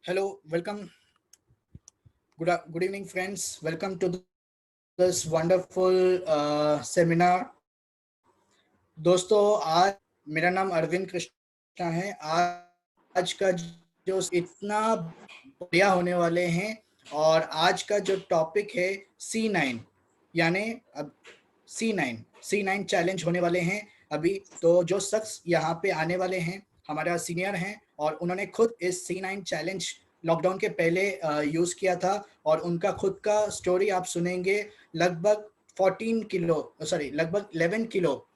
Hello, welcome. Good evening, friends. Welcome to this wonderful seminar. दोस्तों, आज मेरा नाम अरविंद कृष्णा है. आज का जो इतना बढ़िया होने वाले हैं और आज का जो टॉपिक है C9 यानी अब C9 चैलेंज होने वाले हैं अभी. तो जो शख्स यहाँ पे आने वाले हैं हमारा सीनियर हैं और उन्होंने खुद इस C9 चैलेंज लॉकडाउन के पहले यूज़ किया था और उनका खुद का स्टोरी आप सुनेंगे. लगभग 11 किलो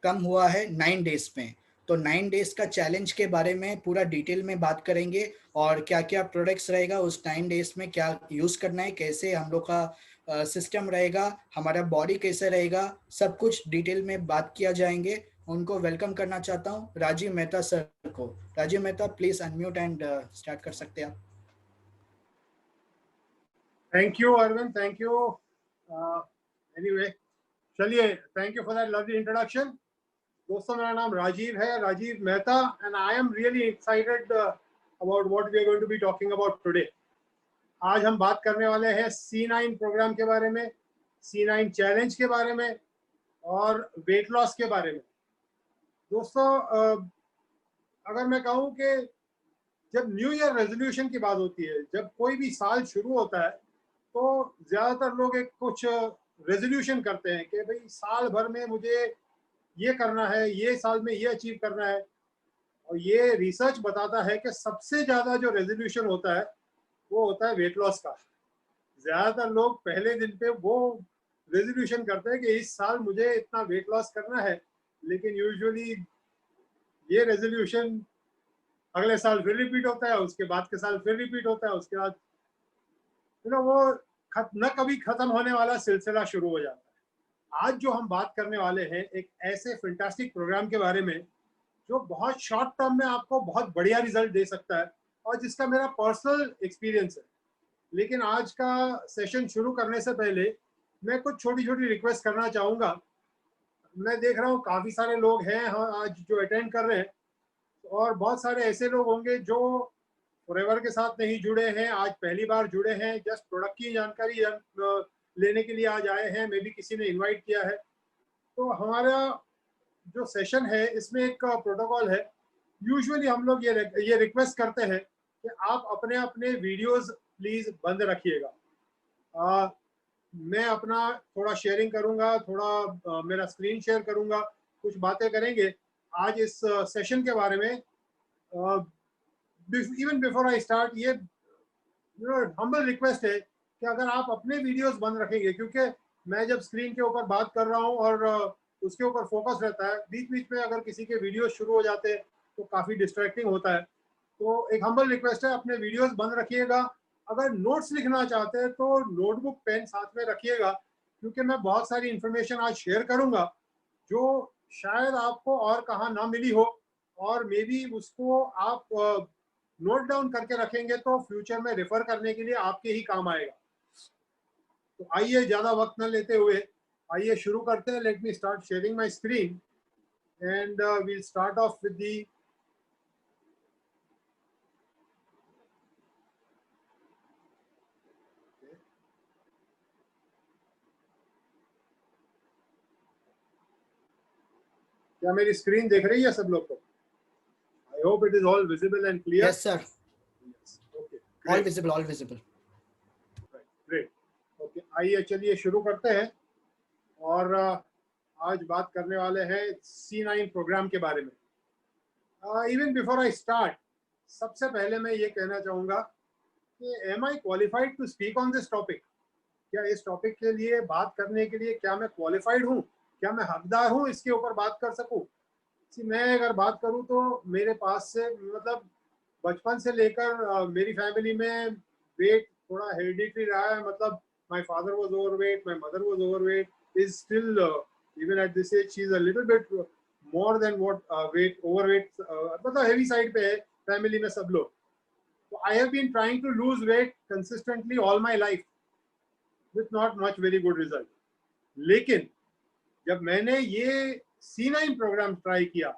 कम हुआ है 9 डेज में. तो 9 डेज का चैलेंज के बारे में पूरा डिटेल में बात करेंगे और क्या क्या प्रोडक्ट्स रहेगा उस 9 डेज में, क्या यूज़ करना है, कैसे हम लोग का सिस्टम रहेगा, हमारा बॉडी कैसे रहेगा, सब कुछ डिटेल में बात किया जाएंगे. उनको वेलकम करना चाहता हूँ राजीव मेहता सर को. Rajeev Mehta, please unmute and start कर सकते हैं आप. Thank you Arvind, thank you. Anyway, चलिए, thank you for that lovely introduction. दोस्तों, मेरा नाम राजीव है, Rajeev Mehta, and I am really excited about what we are going to be talking about today. आज हम बात करने वाले हैं C9 प्रोग्राम के बारे में, C9 चैलेंज के बारे में और वेट लॉस के बारे में. दोस्तों, अगर मैं कहूँ कि जब न्यू ईयर रेजोल्यूशन की बात होती है, जब कोई भी साल शुरू होता है, तो ज़्यादातर लोग एक कुछ रेजोल्यूशन करते हैं कि भाई साल भर में मुझे ये करना है, ये साल में ये अचीव करना है. और ये रिसर्च बताता है कि सबसे ज़्यादा जो रेजोल्यूशन होता है वो होता है वेट लॉस का. ज़्यादातर लोग पहले दिन पे वो रेजोल्यूशन करते हैं कि इस साल मुझे इतना वेट लॉस करना है, लेकिन यूजुअली ये रेजोल्यूशन अगले साल फिर रिपीट होता है, उसके बाद के साल फिर रिपीट होता है, उसके बाद वो न कभी खत्म होने वाला सिलसिला शुरू हो जाता है. आज जो हम बात करने वाले हैं एक ऐसे फैंटास्टिक प्रोग्राम के बारे में जो बहुत शॉर्ट टर्म में आपको बहुत बढ़िया रिजल्ट दे सकता है और जिसका मेरा पर्सनल एक्सपीरियंस है. लेकिन आज का सेशन शुरू करने से पहले मैं कुछ छोटी छोटी रिक्वेस्ट करना चाहूँगा. मैं देख रहा हूँ काफ़ी सारे लोग हैं आज जो अटेंड कर रहे हैं, और बहुत सारे ऐसे लोग होंगे जो फॉरएवर के साथ नहीं जुड़े हैं, आज पहली बार जुड़े हैं, जस्ट प्रोडक्ट की जानकारी लेने के लिए आज आए हैं, मे बी किसी ने इनवाइट किया है. तो हमारा जो सेशन है इसमें एक प्रोटोकॉल है. यूजुअली हम लोग ये रिक्वेस्ट करते हैं कि आप अपने अपने वीडियोस प्लीज बंद रखिएगा. मैं अपना थोड़ा शेयरिंग करूंगा, थोड़ा मेरा स्क्रीन शेयर करूंगा, कुछ बातें करेंगे आज इस सेशन के बारे में. इवन बिफोर आई स्टार्ट, ये हम्बल रिक्वेस्ट है कि अगर आप अपने वीडियोस बंद रखेंगे, क्योंकि मैं जब स्क्रीन के ऊपर बात कर रहा हूँ और उसके ऊपर फोकस रहता है, बीच बीच में अगर किसी के वीडियोस शुरू हो जाते हैं तो काफ़ी डिस्ट्रैक्टिंग होता है. तो एक हम्बल रिक्वेस्ट है, अपने वीडियोस बंद रखिएगा. अगर नोट्स लिखना चाहते हैं तो नोटबुक पेन साथ में रखिएगा, क्योंकि मैं बहुत सारी इंफॉर्मेशन आज शेयर करूंगा जो शायद आपको और कहाँ ना मिली हो, और मे बी उसको आप नोट डाउन करके रखेंगे तो फ्यूचर में रेफर करने के लिए आपके ही काम आएगा. तो आइए, ज़्यादा वक्त न लेते हुए आइए शुरू करते हैं. Let me start sharing my screen and we'll start off with the क्या मेरी स्क्रीन देख रही है सब लोग को? I hope it is all visible and clear. Yes sir. Yes. Okay. All visible, all visible. Right. Great. Okay. आइए, चलिए शुरू करते हैं. और आज बात करने वाले हैं C9 प्रोग्राम के बारे में. इवन बिफोर आई स्टार्ट, सबसे पहले मैं ये कहना चाहूँगा कि am I qualified to speak on this topic. क्या इस टॉपिक के लिए बात करने के लिए क्या मैं क्वालिफाइड हूँ, क्या मैं हकदार हूँ इसके ऊपर बात कर सकूँ? मैं अगर बात करूँ तो मेरे पास से मतलब बचपन से लेकर मेरी फैमिली में वेट थोड़ा हेरिडिटरी रहा है. मतलब my father was overweight, my mother was overweight, is still even at this age she is a little bit more than what weight overweight, मतलब हेवी साइड पे है फैमिली में सब लोग. तो I have been trying to lose weight consistently all my life with not much very good result. लेकिन जब मैंने ये C9 प्रोग्राम ट्राई किया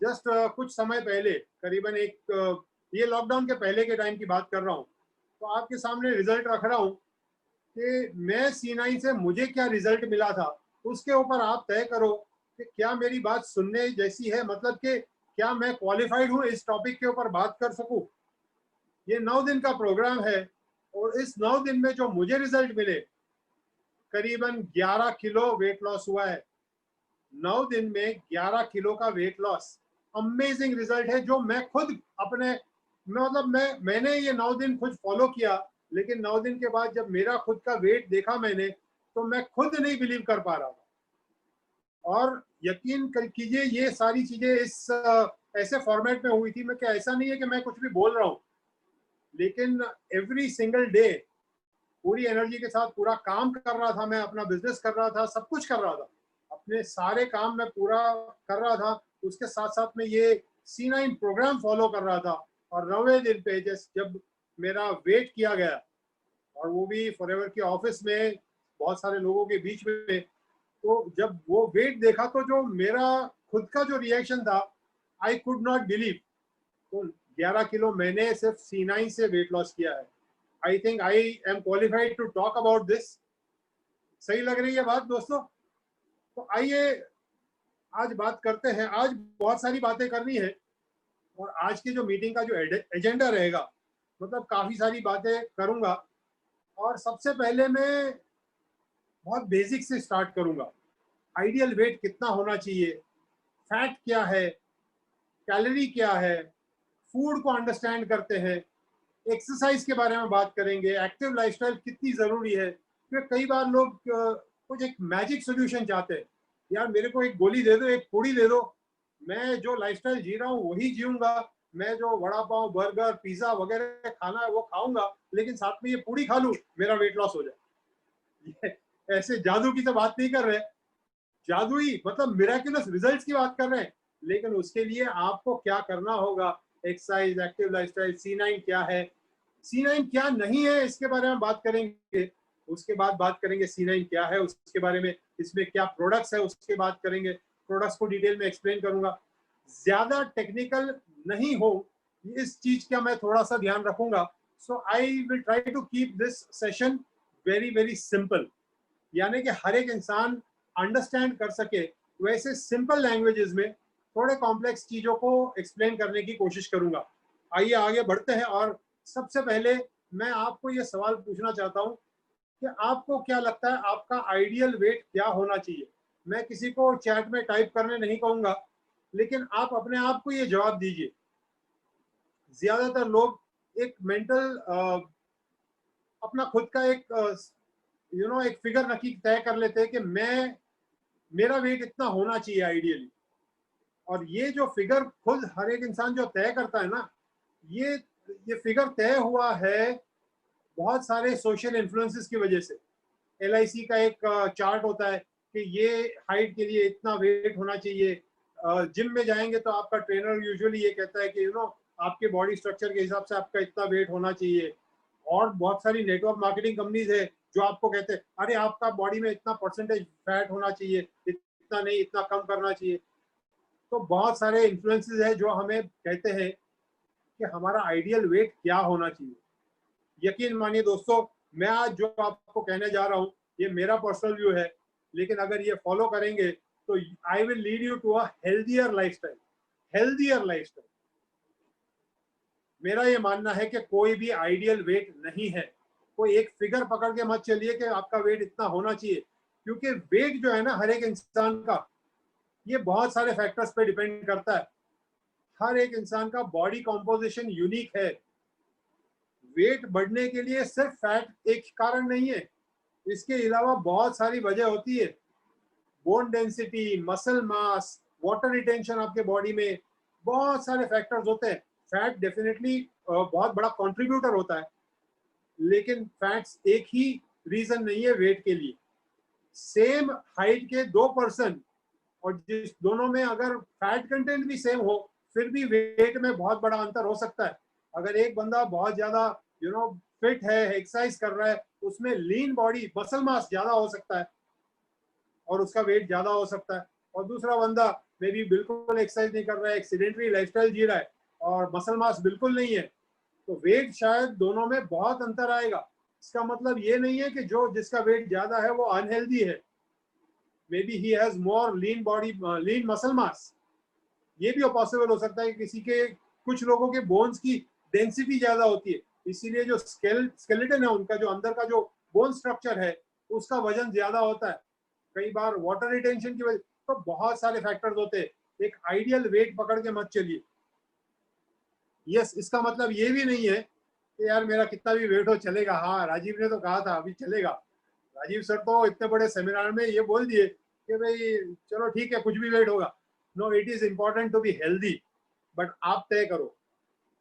जस्ट कुछ समय पहले, करीबन एक ये लॉकडाउन के पहले के टाइम की बात कर रहा हूँ, तो आपके सामने रिजल्ट रख रहा हूँ कि मैं C9 से मुझे क्या रिजल्ट मिला था, उसके ऊपर आप तय करो कि क्या मेरी बात सुनने जैसी है, मतलब कि क्या मैं क्वालिफाइड हूँ इस टॉपिक के ऊपर बात कर सकूं। ये 9 दिन का प्रोग्राम है और इस 9 दिन में जो मुझे रिजल्ट मिले, करीबन 11 किलो वेट लॉस हुआ है। 9 दिन में 11 किलो का वेट लॉस, अमेजिंग रिजल्ट है, जो मैं खुद अपने मतलब मैंने ये 9 दिन खुद फॉलो किया, लेकिन 9 दिन के बाद जब मेरा खुद का वेट देखा मैंने, तो मैं खुद नहीं बिलीव कर पा रहा था। और यकीन कीजिए ये सारी चीजें इस ऐसे फॉर्मेट में हुई थी, मैं क्या ऐसा नहीं है कि मैं कुछ भी बोल रहा हूँ, लेकिन एवरी सिंगल डे पूरी एनर्जी के साथ पूरा काम कर रहा था, मैं अपना बिजनेस कर रहा था, सब कुछ कर रहा था, अपने सारे काम मैं पूरा कर रहा था, उसके साथ साथ में ये C9 प्रोग्राम फॉलो कर रहा था। और 9वें दिन पे जब मेरा वेट किया गया, और वो भी फॉरएवर के ऑफिस में बहुत सारे लोगों के बीच में, तो जब वो वेट देखा तो जो मेरा खुद का जो रिएक्शन था, आई कुड नॉट बिलीव। तो 11 किलो मैंने सिर्फ C9 से वेट लॉस किया है। I think I am qualified to talk about this. सही लग रही है बात दोस्तों? तो आइए आज बात करते हैं। आज बहुत सारी बातें करनी है, और आज की जो मीटिंग का जो एजेंडा रहेगा, मतलब काफी सारी बातें करूंगा। और सबसे पहले मैं बहुत बेसिक से स्टार्ट करूंगा। आइडियल वेट कितना होना चाहिए, फैट क्या है, कैलोरी क्या है, फूड को अंडरस्टैंड करते हैं, एक्सरसाइज के बारे में बात करेंगे, एक्टिव लाइफस्टाइल कितनी जरूरी है। क्योंकि कई बार लोग कुछ एक मैजिक सोल्यूशन चाहते हैं, यार मेरे को एक गोली दे दो, एक पूड़ी दे दो, मैं जो लाइफस्टाइल जी रहा हूँ वही जीऊंगा, मैं जो वड़ा पाव बर्गर पिज्जा वगैरह खाना है वो खाऊंगा, लेकिन साथ में ये पूड़ी खा लूं, मेरा वेट लॉस हो जाए। ऐसे जादू की तो बात नहीं कर रहे, जादुई मतलब मिराकुलस रिजल्ट्स की बात कर रहे हैं। लेकिन उसके लिए आपको क्या करना होगा, एक्सरसाइज, एक्टिव लाइफस्टाइल, C9 क्या है, C9 क्या नहीं है, इसके बारे में बात करेंगे। उसके बाद बात करेंगे C9 क्या है, उसके बारे में, इसमें क्या प्रोडक्ट्स है उसके बात करेंगे, प्रोडक्ट्स को डिटेल में एक्सप्लेन करूंगा। ज्यादा टेक्निकल नहीं हो, इस चीज का मैं थोड़ा सा ध्यान रखूंगा। So I will try to keep this session very very simple, यानी कि हर एक इंसान अंडरस्टैंड कर सके वैसे सिंपल लैंग्वेजेस में थोड़े कॉम्प्लेक्स चीजों को एक्सप्लेन करने की कोशिश करूंगा। आइए आगे बढ़ते हैं। और सबसे पहले मैं आपको ये सवाल पूछना चाहता हूं कि आपको क्या लगता है आपका आइडियल वेट क्या होना चाहिए। मैं किसी को चैट में टाइप करने नहीं कहूंगा, लेकिन आप अपने आप को ये जवाब दीजिए। ज्यादातर लोग एक मेंटल अपना खुद का एक एक फिगर नक्की तय कर लेते हैं कि मैं मेरा वेट इतना होना चाहिए आइडियली। और ये जो फिगर खुद हर एक इंसान जो तय करता है ना, ये ये फिगर तय हुआ है बहुत सारे सोशल इन्फ्लुएंसेस की वजह से। LIC का एक चार्ट होता है कि ये हाइट के लिए इतना वेट होना चाहिए। जिम में जाएंगे तो आपका ट्रेनर यूजुअली ये कहता है कि आपके बॉडी स्ट्रक्चर के हिसाब से आपका इतना वेट होना चाहिए। और बहुत सारी नेटवर्क मार्केटिंग कंपनीज है जो आपको कहते हैं अरे आपका बॉडी में इतना परसेंटेज फैट होना चाहिए, इतना नहीं, इतना कम करना चाहिए। तो बहुत सारे इन्फ्लुएंसेस है जो हमें कहते हैं कि हमारा आइडियल वेट क्या होना चाहिए। यकीन मानिए दोस्तों, मैं आज जो आपको कहने जा रहा हूँ ये मेरा पर्सनल व्यू है, लेकिन अगर ये फॉलो करेंगे तो I will lead you to a healthier lifestyle. Healthier lifestyle, मेरा ये मानना है कि कोई भी आइडियल वेट नहीं है। कोई एक फिगर पकड़ के मत चलिए कि आपका वेट इतना होना चाहिए, क्योंकि वेट जो है ना हर एक इंसान का, ये बहुत सारे फैक्टर्स पे डिपेंड करता है। हर एक इंसान का बॉडी कॉम्पोजिशन यूनिक है। वेट बढ़ने के लिए सिर्फ फैट एक कारण नहीं है, इसके अलावा बहुत सारी वजह होती है। Bone density, muscle mass, water retention आपके बॉडी में, बहुत सारे फैक्टर्स होते हैं। फैट डेफिनेटली बहुत बड़ा कंट्रीब्यूटर होता है, लेकिन फैट्स एक ही रीजन नहीं है वेट के लिए। सेम हाइट के 2 पर्सन, और जिस दोनों में अगर फैट कंटेंट भी सेम हो, फिर भी वेट में बहुत बड़ा अंतर हो सकता है। अगर एक बंदा बहुत ज्यादा फिट है, एक्सरसाइज कर रहा है, उसमें लीन बॉडी मसल मास ज्यादा हो सकता है और उसका वेट ज्यादा हो सकता है। और दूसरा बंदा मे भी बिल्कुल एक्सरसाइज नहीं कर रहा है, एक सेडेंटरी लाइफस्टाइल जी रहा है, और मसल मास बिल्कुल नहीं है, तो वेट शायद दोनों में बहुत अंतर आएगा। इसका मतलब ये नहीं है कि जो जिसका वेट ज्यादा है वो अनहेल्दी है। May be he has more lean body, lean muscle mass. ये भी पॉसिबल हो सकता है कि किसी के, कुछ लोगों के बोन्स की डेंसिटी ज्यादा होती है, इसीलिए जो स्केलेटन है उनका, जो अंदर का जो बोन स्ट्रक्चर है, उसका वजन ज्यादा होता है। कई बार वाटर रिटेंशन की वजह, तो बहुत सारे फैक्टर्स होते हैं। एक आइडियल वेट पकड़ के मत चलिए। यस, इसका मतलब ये भी नहीं है कि यार मेरा कितना भी वेट हो चलेगा। हाँ, राजीव ने तो कहा था अभी चलेगा। राजीव सर तो इतने बड़े सेमिनार में ये बोल दिए कि भाई चलो ठीक है, कुछ भी वेट होगा। No, it is important to be healthy, but आप तय करो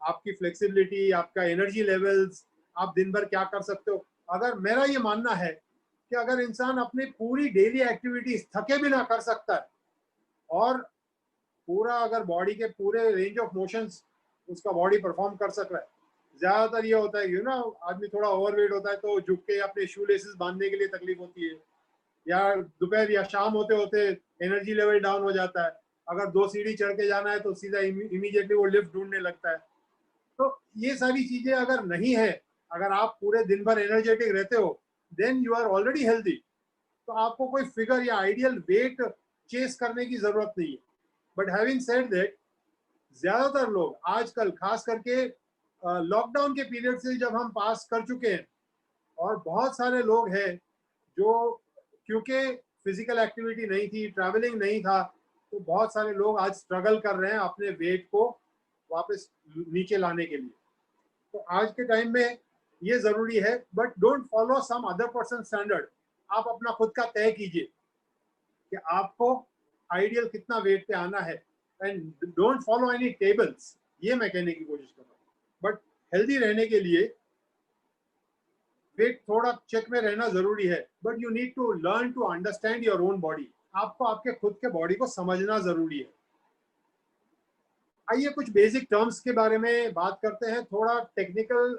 आपकी फ्लेक्सिबिलिटी, आपका एनर्जी लेवल्स, आप दिन भर क्या कर सकते हो। अगर मेरा ये मानना है कि अगर इंसान अपनी पूरी डेली एक्टिविटीज थके भी ना कर सकता है, और पूरा अगर बॉडी के पूरे रेंज ऑफ मोशंस उसका बॉडी परफॉर्म कर सक रहा है। ज्यादातर ये होता है ना, आदमी थोड़ा ओवरवेट होता है तो झुक के अपने शू लेसेस बांधने के लिए तकलीफ होती है, या दोपहर या शाम होते होते एनर्जी लेवल डाउन हो जाता है। अगर 2 सीढ़ी चढ़ के जाना है तो सीधा इमीडिएटली वो लिफ्ट ढूंढने लगता है। तो ये सारी चीजें अगर नहीं है, अगर आप पूरे दिन भर एनर्जेटिक रहते हो, then you are already healthy. तो आपको कोई फिगर या आइडियल वेट चेस करने की जरूरत नहीं है। बट हैविंग सेड दैट, ज्यादातर लोग आजकल, खास करके लॉकडाउन के पीरियड से जब हम पास कर चुके हैं, और बहुत सारे लोग हैं जो, क्योंकि फिजिकल एक्टिविटी नहीं थी, ट्रैवलिंग नहीं था, तो बहुत सारे लोग आज स्ट्रगल कर रहे हैं अपने वेट को वापस नीचे लाने के लिए। तो आज के टाइम में ये जरूरी है, but don't follow some other person standard. आप अपना खुद का तय कीजिए कि आपको आइडियल कितना वेट पे आना है, and don't follow any tables. ये मैं कहने की कोशिश कर रहा हूँ। बट हेल्दी रहने के लिए वेट थोड़ा चेक में रहना जरूरी है, but you need to learn to understand your own body. आपको आपके खुद के बॉडी को समझना जरूरी है। आइए कुछ बेसिक टर्म्स के बारे में बात करते हैं। थोड़ा टेक्निकल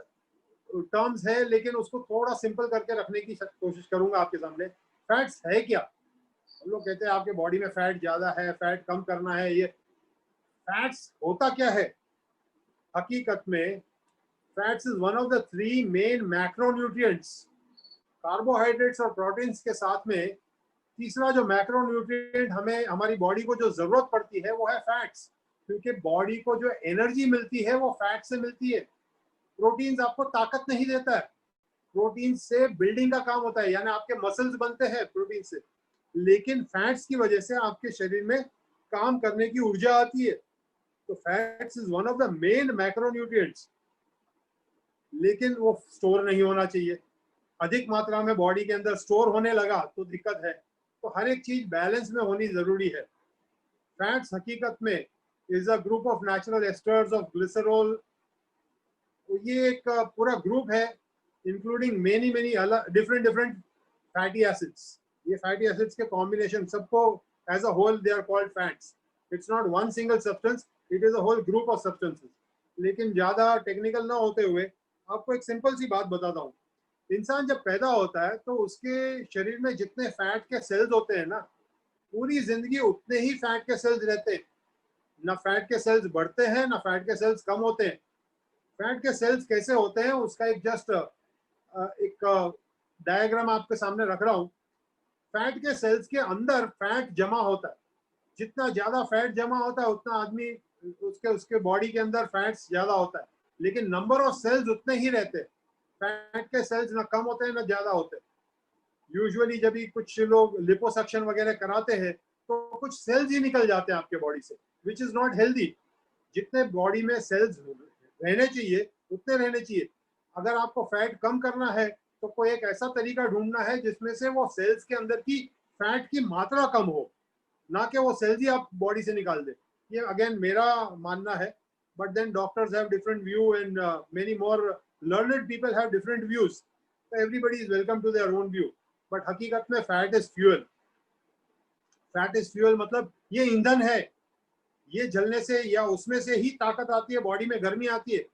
टर्म्स है, लेकिन उसको थोड़ा सिंपल करके रखने की कोशिश करूंगा आपके सामने। फैट्स है क्या? हम लोग कहते हैं आपके बॉडी में फैट ज्यादा है, फैट कम करना है। ये फैट्स होता क्या है? हकीकत में fats is one of the 3 main macronutrients. Carbohydrates और प्रोटीन्स के साथ में तीसरा जो मैक्रोन्यूट्रिएंट हमें, हमारी बॉडी को जो जरूरत पड़ती है, वो है फैट्स। क्योंकि बॉडी को जो एनर्जी मिलती है वो फैट से मिलती है। प्रोटीन्स आपको ताकत नहीं देता है। प्रोटीन से बिल्डिंग का काम होता है, यानी आपके मसल्स बनते हैं प्रोटीन से। लेकिन फैट्स की वजह से आपके शरीर में काम करने की ऊर्जा आती है। तो fats is one of the main macronutrients. लेकिन वो स्टोर नहीं होना चाहिए। अधिक मात्रा में बॉडी के अंदर स्टोर होने लगा तो दिक्कत है। तो हर एक चीज बैलेंस में होनी जरूरी है। फैट्स हकीकत में is a group of natural esters of glycerol. ये एक पूरा ग्रुप है, including many many different different fatty acids. ये फैटी एसिड्स के कॉम्बिनेशन, सबको as a whole they are called fats. It's not one single substance, it is a whole group of substances. लेकिन ज्यादा technical ना होते हुए आपको एक सिंपल सी बात बताता हूँ। इंसान जब पैदा होता है तो उसके शरीर में जितने फैट के सेल्स होते हैं ना, पूरी जिंदगी उतने ही फैट के सेल्स रहते हैं। ना फैट के सेल्स बढ़ते हैं, ना फैट के सेल्स कम होते हैं। फैट के सेल्स कैसे होते हैं उसका एक जस्ट एक डायग्राम आपके सामने रख रहा हूँ। फैट के सेल्स के अंदर फैट जमा होता है। जितना ज्यादा फैट जमा होता है उतना आदमी, उसके उसके बॉडी के अंदर फैट्स ज्यादा होता है। लेकिन नंबर ऑफ सेल्स उतने ही रहते हैं। फैट के सेल्स ना कम होते हैं ना ज्यादा होते हैं। यूजुअली जब भी कुछ लोग लिपोसक्शन वगैरह कराते हैं तो कुछ सेल्स ही निकल जाते हैं आपके बॉडी से, विच इज नॉट हेल्दी। जितने बॉडी में सेल्स रहने चाहिए उतने रहने चाहिए। अगर आपको फैट कम करना है तो कोई एक ऐसा तरीका ढूंढना है जिसमें से वो सेल्स के अंदर की फैट की मात्रा कम हो, ना कि वो सेल्स ही आप बॉडी से निकाल दे। ये अगेन मेरा मानना है, but then doctors have different view and many more learned people have different views. So everybody is welcome to their own view. But हकीकत में fat is fuel. Fat is fuel मतलब ये ईंधन है। ये जलने से या उसमें से ही ताकत आती है, बॉडी में गर्मी आती है।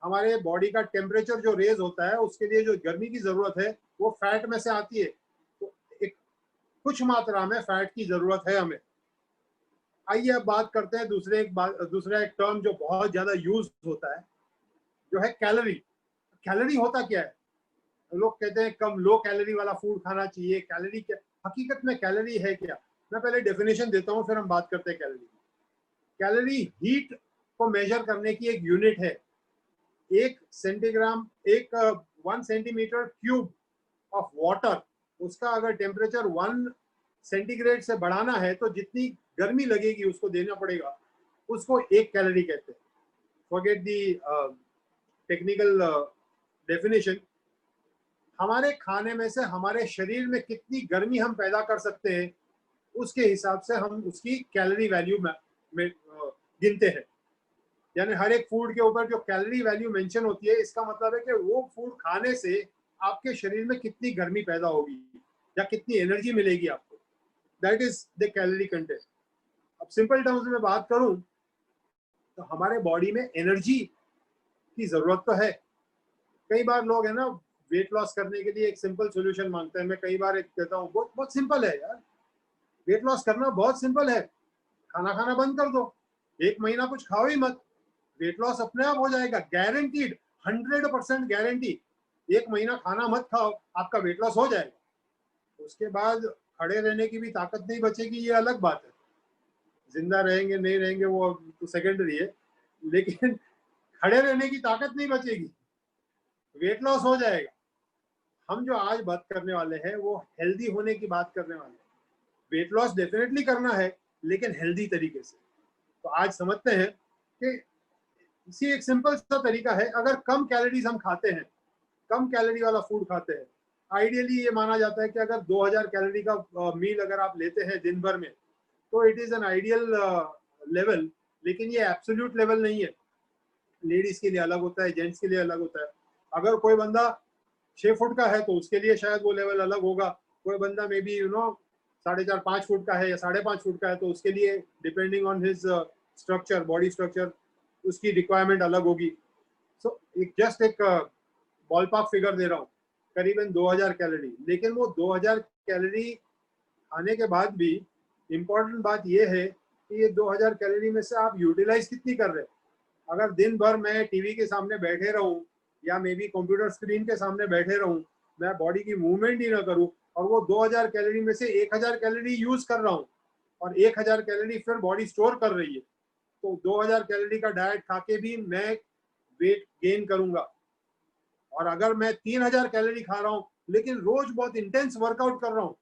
हमारे बॉडी का टेम्परेचर जो रेज होता है उसके लिए जो गर्मी की जरूरत है वो फैट में से आती है। तो एक कुछ मात्रा में फैट की जरूरत है हमें। आइए अब बात करते हैं दूसरा एक टर्म जो बहुत ज्यादा यूज होता है, जो है कैलोरी। कैलोरी होता क्या है? लोग कहते हैं कम लो कैलोरी वाला फूड खाना चाहिए। कैलोरी क्या हकीकत में कैलोरी है क्या? मैं पहले डेफिनेशन देता हूँ, फिर हम बात करते हैं कैलोरी। कैलोरी हीट को मेजर करने की एक यूनिट है। एक सेंटीग्राम, एक 1 सेंटीमीटर क्यूब ऑफ वाटर, उसका अगर टेम्परेचर 1 सेंटीग्रेड से बढ़ाना है तो जितनी गर्मी लगेगी उसको देना पड़ेगा, उसको 1 कैलोरी कहते हैं। फॉरगेट दी टेक्निकल डेफिनेशन। हमारे खाने में से हमारे शरीर में कितनी गर्मी हम पैदा कर सकते हैं, उसके हिसाब से हम उसकी कैलोरी वैल्यू में गिनते हैं। यानी हर एक फूड के ऊपर जो कैलोरी वैल्यू मेंशन होती है, इसका मतलब है कि वो फूड खाने से आपके शरीर में कितनी गर्मी पैदा होगी या कितनी एनर्जी मिलेगी आपको। That is the calorie content. अब सिंपल टर्म्स में बात करूं तो हमारे बॉडी में एनर्जी की जरूरत तो है। कई बार लोग है ना, वेट लॉस करने के लिए एक सिंपल सोल्यूशन मांगते हैं। मैं कई बार एक कहता हूँ बहुत बहुत सिंपल है यार, वेट लॉस करना बहुत सिंपल है, खाना खाना बंद कर दो, 1 महीना कुछ खाओ ही मत, वेट लॉस अपने आप हो जाएगा, गारंटीड, 100% गारंटी। 1 महीना खाना मत खाओ, आपका वेट लॉस हो जाएगा। उसके बाद खड़े रहने की भी ताकत नहीं बचेगी, ये अलग बात है। जिंदा रहेंगे नहीं रहेंगे वो तो सेकेंडरी है, लेकिन खड़े रहने की ताकत नहीं बचेगी, वेट लॉस हो जाएगा। हम जो आज बात करने वाले हैं वो हेल्दी होने की बात करने वाले हैं। वेट लॉस डेफिनेटली करना है, लेकिन हेल्दी तरीके से। तो आज समझते हैं कि इसी एक सिंपल सा तरीका है। अगर कम कैलोरीज हम खाते हैं, कम कैलोरी वाला फूड खाते हैं, आइडियली ये माना जाता है कि अगर 2000 कैलोरी का मील अगर आप लेते हैं दिन भर में, तो it is an ideal level. लेकिन ये एब्सोल्यूट लेवल नहीं है। लेडीज के लिए अलग होता है, जेंट्स के लिए अलग होता है। अगर कोई बंदा 6 फुट का है तो उसके लिए शायद वो लेवल अलग होगा। कोई बंदा मे बी 4.5-5 फुट का है या 5.5 फुट का है, तो उसके लिए depending on his structure, body structure, उसकी रिक्वायरमेंट अलग होगी। सो एक जस्ट एक बॉल पार्क फिगर दे रहा हूँ, करीबन 2000 कैलोरी। लेकिन वो 2000 कैलोरी खाने के बाद भी इम्पोर्टेंट बात यह है कि ये 2000 कैलोरी में से आप यूटिलाइज कितनी कर रहे हैं। अगर दिन भर मैं टीवी के सामने बैठे रहूं या मे बी कंप्यूटर स्क्रीन के सामने बैठे रहूं, मैं बॉडी की मूवमेंट ही ना करूं, और वो 2000 कैलोरी में से 1000 कैलोरी यूज कर रहा हूं और 1000 कैलोरी फिर बॉडी स्टोर कर रही है, तो 2000 कैलोरी का डाइट खा के भी मैं वेट गेन करूंगा। और अगर मैं 3000 कैलोरी खा रहा हूँ लेकिन रोज बहुत इंटेंस वर्कआउट कर रहा हूँ,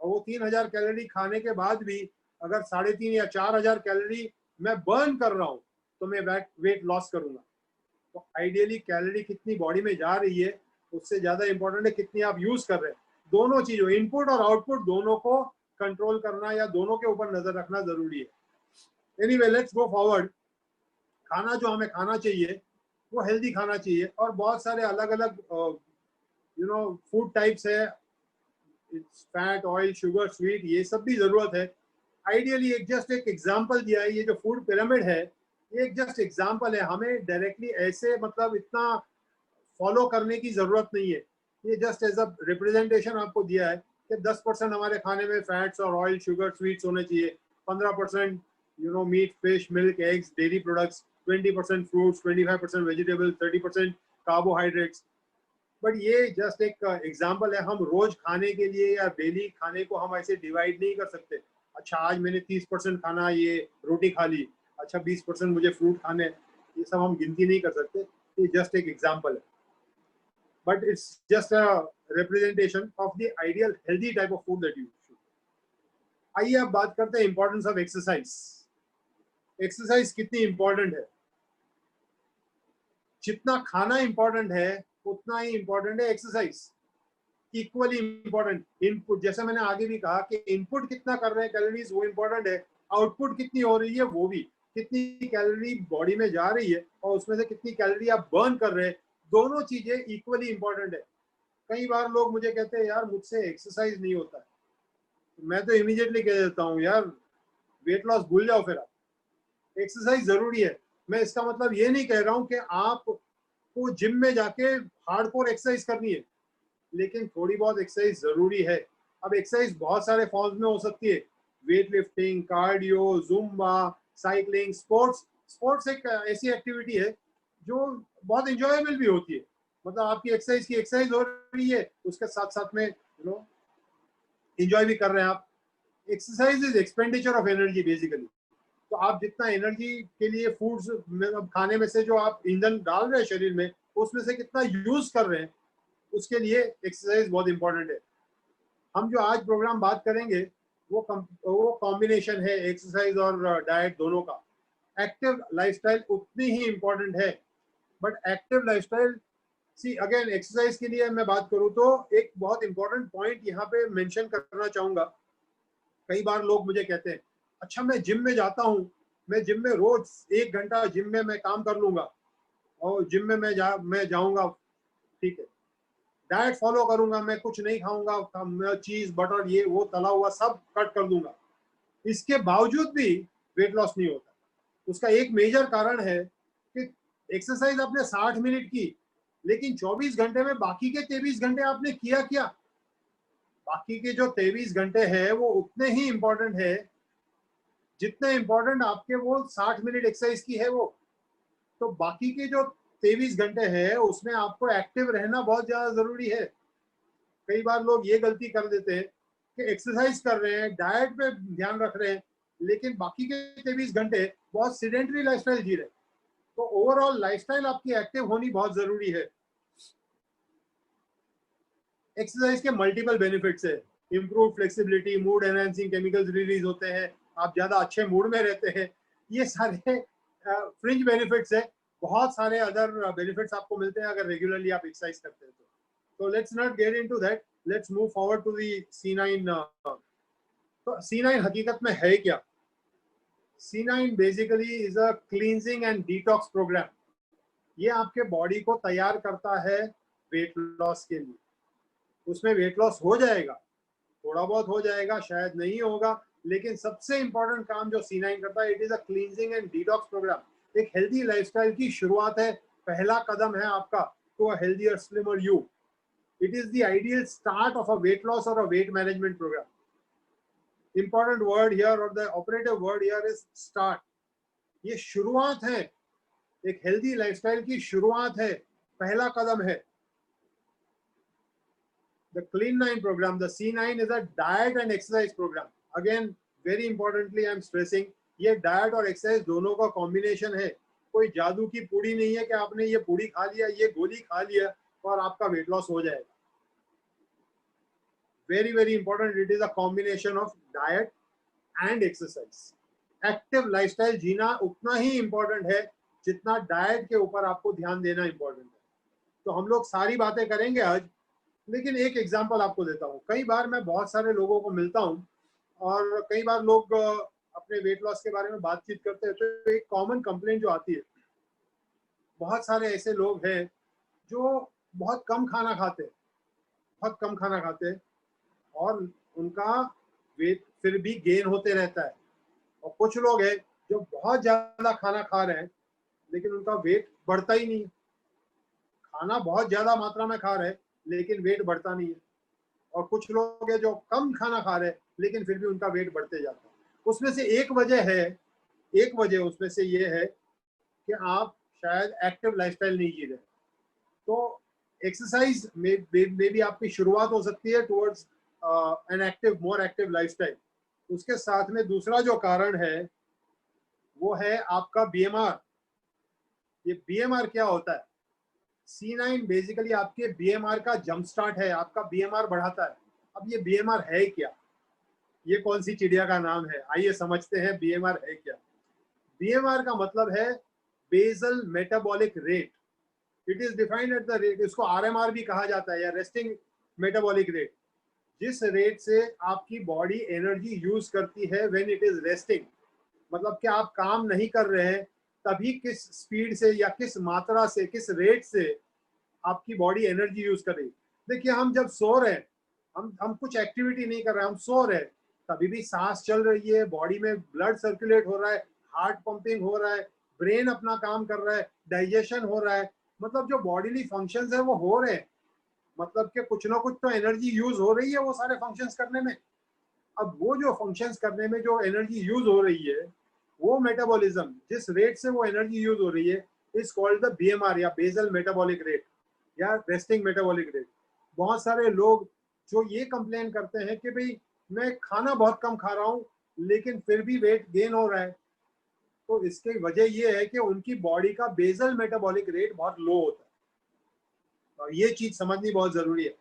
और वो 3000 कैलोरी खाने के बाद भी अगर 3.5 या 4000 कैलोरी मैं बर्न कर रहा हूँ, तो मैं वेट लॉस करूंगा। तो आइडियली कैलोरी कितनी बॉडी में जा रही है, उससे ज्यादा इंपॉर्टेंट है कितनी आप यूज कर रहे हैं। दोनों चीजों, इनपुट और आउटपुट, दोनों को कंट्रोल करना या दोनों के ऊपर नजर रखना जरूरी है। Anyway, let's go forward. खाना जो हमें खाना चाहिए वो हेल्दी खाना चाहिए, और बहुत सारे अलग अलग फूड टाइप्स है। फैट, ऑयल, शुगर, स्वीट, ये सब भी जरूरत है। आइडियली एक जस्ट एक एग्जांपल दिया है, ये जो फूड पिरामिड है ये एक जस्ट एग्जांपल है। हमें डायरेक्टली ऐसे मतलब इतना फॉलो करने की जरूरत नहीं है। ये जस्ट एज अ रिप्रेजेंटेशन आपको दिया है कि 10% हमारे खाने में फैट्स और ऑयल, शुगर, स्वीट्स होने चाहिए, 15% meat, fish, milk, eggs, dairy products, 20% fruits, 25% vegetable, 30% carbohydrates. But ये जस्ट एक एग्जांपल है। हम रोज खाने के लिए या डेली खाने को हम ऐसे डिवाइड नहीं कर सकते। अच्छा, आज मैंने 30% खाना ये रोटी खा ली, अच्छा 20% मुझे फ्रूट खाने, ये सब हम गिनती नहीं कर सकते। ये जस्ट एक एग्जांपल है, but it's just a representation of the ideal healthy type of food that you should. आइए अब बात करते हैं इंपॉर्टेंस ऑफ एक्सरसाइज। एक्सरसाइज कितनी इंपॉर्टेंट है? जितना खाना इंपॉर्टेंट है उतना ही इंपॉर्टेंट है एक्सरसाइज, इक्वली इंपॉर्टेंट। इनपुट, जैसे मैंने आगे भी कहा कि इनपुट कितना कर रहे हैं कैलोरीज वो इंपॉर्टेंट है, आउटपुट कितनी हो रही है वो भी, कितनी कैलोरी बॉडी में जा रही है और उसमें से कितनी कैलोरी आप बर्न कर रहे हैं, दोनों चीजें इक्वली इंपॉर्टेंट है। कई बार लोग मुझे कहते हैं यार मुझसे एक्सरसाइज नहीं होता है, तो मैं तो इमीडिएटली कह देता हूँ यार वेट लॉस भूल जाओ, फिर आप, एक्सरसाइज जरूरी है। मैं इसका मतलब ये नहीं कह रहा हूँ कि आपको जिम में जाके हार्डकोर एक्सरसाइज करनी है, लेकिन थोड़ी बहुत एक्सरसाइज जरूरी है। अब एक्सरसाइज बहुत सारे फॉर्म्स में हो सकती है। Weight lifting, cardio, Zumba, cycling, sports एक ऐसी एक्टिविटी है जो बहुत इंजॉयबल भी होती है। मतलब आपकी एक्सरसाइज हो रही है, उसके साथ साथ में इंजॉय भी कर रहे हैं आप। Exercise is expenditure of energy basically. तो आप जितना एनर्जी के लिए फूड्स खाने में से जो आप ईंधन डाल रहे हैं शरीर में, उसमें से कितना यूज कर रहे हैं, उसके लिए एक्सरसाइज बहुत इंपॉर्टेंट है। हम जो आज प्रोग्राम बात करेंगे वो कॉम्बिनेशन है एक्सरसाइज और डाइट दोनों का। एक्टिव लाइफस्टाइल उतनी ही इंपॉर्टेंट है, but active lifestyle, see again exercise के लिए मैं बात करूं तो एक बहुत इंपॉर्टेंट पॉइंट यहाँ पे मेंशन करना चाहूंगा। कई बार लोग मुझे कहते हैं, अच्छा मैं जिम में जाता हूँ, मैं जिम में रोज 1 घंटा जिम में मैं काम कर लूंगा और जिम में मैं जाऊंगा, ठीक है, डाइट फॉलो करूंगा, मैं कुछ नहीं खाऊंगा, मैं चीज बटर ये वो तला हुआ सब कट कर दूंगा, इसके बावजूद भी वेट लॉस नहीं होता। उसका एक मेजर कारण है कि एक्सरसाइज आपने 60 मिनट की, लेकिन 24 घंटे में बाकी के 23 घंटे आपने किया क्या? बाकी के जो 23 घंटे हैं वो उतने ही इंपॉर्टेंट है जितने इंपॉर्टेंट आपके वो 60 मिनट एक्सरसाइज की है वो। तो बाकी के जो 23 घंटे हैं उसमें आपको एक्टिव रहना बहुत ज्यादा जरूरी है। कई बार लोग ये गलती कर देते हैं कि एक्सरसाइज कर रहे हैं, डाइट पे ध्यान रख रहे हैं, लेकिन बाकी के 23 घंटे बहुत सीडेंटरी लाइफस्टाइल जी रहे हैं। तो ओवरऑल लाइफस्टाइल आपकी एक्टिव होनी बहुत जरूरी है। एक्सरसाइज के मल्टीपल बेनिफिट्स है। Improve flexibility, mood enhancing chemicals release होते हैं, आप ज्यादा अच्छे मूड में रहते हैं। ये सारे फ्रिंज बेनिफिट्स है। बहुत सारे अदर बेनिफिट्स आपको मिलते हैं अगर रेगुलरली आप एक्सरसाइज करते हैं तो let's not get into that, let's move forward to the C9। तो C9 हकीकत में है क्या? C9 basically is a cleansing and detox programme. ये आपके बॉडी को तैयार करता है वेट लॉस के लिए। उसमें वेट लॉस हो जाएगा, थोड़ा बहुत हो जाएगा, शायद नहीं होगा, लेकिन सबसे इंपॉर्टेंट काम जो C9 करता है, it is a cleansing and detox programme. एक हेल्दी लाइफस्टाइल की शुरुआत है, पहला कदम है आपका to a healthier slimmer you. It is the ideal start of a weight loss or a weight management programme. Important word here or the operative word here is start. ये शुरुआत है, एक हेल्दी लाइफस्टाइल की शुरुआत है, पहला कदम है। The Clean 9 program, the C9 is a diet and exercise program. Again, very importantly, I'm stressing, ये डाइट और एक्सरसाइज दोनों का कॉम्बिनेशन है। कोई जादू की पूड़ी नहीं है कि आपने ये पूड़ी खा लिया, ये गोली खा लिया और आपका वेट लॉस हो जाएगा। Very very important, it is a combination of diet and exercise. Active lifestyle जीना उतना ही इंपॉर्टेंट है जितना डाइट के ऊपर आपको ध्यान देना इंपॉर्टेंट है। तो हम लोग सारी बातें करेंगे आज, लेकिन एक एग्जांपल आपको देता हूँ। कई बार मैं बहुत सारे लोगों को मिलता हूँ और कई बार लोग अपने वेट लॉस के बारे में बातचीत करते हैं, तो एक कॉमन कंप्लेंट जो आती है, बहुत सारे ऐसे लोग हैं जो बहुत कम खाना खाते हैं, बहुत कम खाना खाते हैं और उनका वेट फिर भी गेन होते रहता है। और कुछ लोग हैं जो बहुत ज्यादा खाना खा रहे हैं लेकिन उनका वेट बढ़ता ही नहीं है। खाना बहुत ज्यादा मात्रा में खा रहे हैं लेकिन वेट बढ़ता नहीं है। और कुछ लोग हैं जो कम खाना खा रहे हैं लेकिन फिर भी उनका वेट बढ़ते जाता है। उसमें से एक वजह उसमें से ये है कि आप शायद एक्टिव लाइफस्टाइल नहीं जी रहे। तो एक्सरसाइज में भी आपकी शुरुआत हो सकती है towards an active, more active lifestyle. उसके साथ में दूसरा जो कारण है वो है आपका BMR। ये BMR क्या होता है? C9 बेसिकली आपके BMR का जंप स्टार्ट है, आपका BMR बढ़ाता है। अब ये BMR है क्या? ये कौन सी चिड़िया का नाम है? आइए समझते हैं BMR है क्या। BMR का मतलब है basal metabolic rate. It is defined at the rate, इसको RMR भी कहा जाता है या रेस्टिंग मेटाबॉलिक रेट। जिस रेट से आपकी बॉडी एनर्जी यूज करती है व्हेन इट इज रेस्टिंग, मतलब कि आप काम नहीं कर रहे हैं तभी किस स्पीड से या किस मात्रा से, किस रेट से आपकी बॉडी एनर्जी यूज कर रही। देखिए, हम जब सो रहे हैं, हम कुछ एक्टिविटी नहीं कर रहे हैं, हम सो रहे हैं, तभी भी सांस चल रही है, बॉडी में ब्लड सर्कुलेट हो रहा है, हार्ट पंपिंग हो रहा है, ब्रेन अपना काम कर रहा है, डाइजेशन हो रहा है, मतलब जो बॉडीली फंक्शंस है वो हो रहे हैं। मतलब कि कुछ ना कुछ तो एनर्जी यूज हो रही है वो सारे फंक्शंस करने में। अब वो जो फंक्शंस करने में जो एनर्जी यूज हो रही है, वो मेटाबॉलिज्म जिस रेट से वो एनर्जी यूज हो रही है इज कॉल्ड द बीएमआर या बेसल मेटाबॉलिक रेट या रेस्टिंग मेटाबॉलिक रेट। बहुत सारे लोग जो ये कंप्लेन करते हैं कि भाई मैं खाना बहुत कम खा रहा हूँ लेकिन फिर भी वेट गेन हो रहा है, तो इसकी वजह ये है कि उनकी बॉडी का बेसल मेटाबॉलिक रेट बहुत लो होता है और ये चीज समझनी बहुत जरूरी है।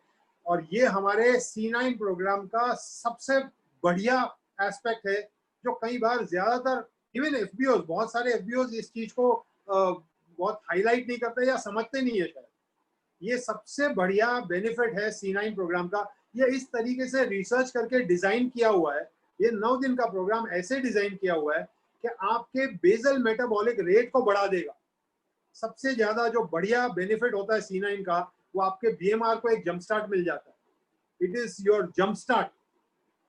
और ये हमारे C9 प्रोग्राम का सबसे बढ़िया एस्पेक्ट है जो कई बार ज्यादातर इवन एफबीओज, बहुत सारे एफबीओज इस चीज को बहुत हाईलाइट नहीं करते या समझते नहीं है शायद। ये सबसे बढ़िया बेनिफिट है C9 प्रोग्राम का। ये इस तरीके से रिसर्च करके डिजाइन किया हुआ है, ये 9 दिन का प्रोग्राम ऐसे डिजाइन किया हुआ है कि आपके बेसल मेटाबॉलिक रेट को बढ़ा देगा। सबसे ज्यादा जो बढ़िया बेनिफिट होता है C9 का, वो आपके बीएमआर को एक जंप स्टार्ट मिल जाता है। It is your jump start.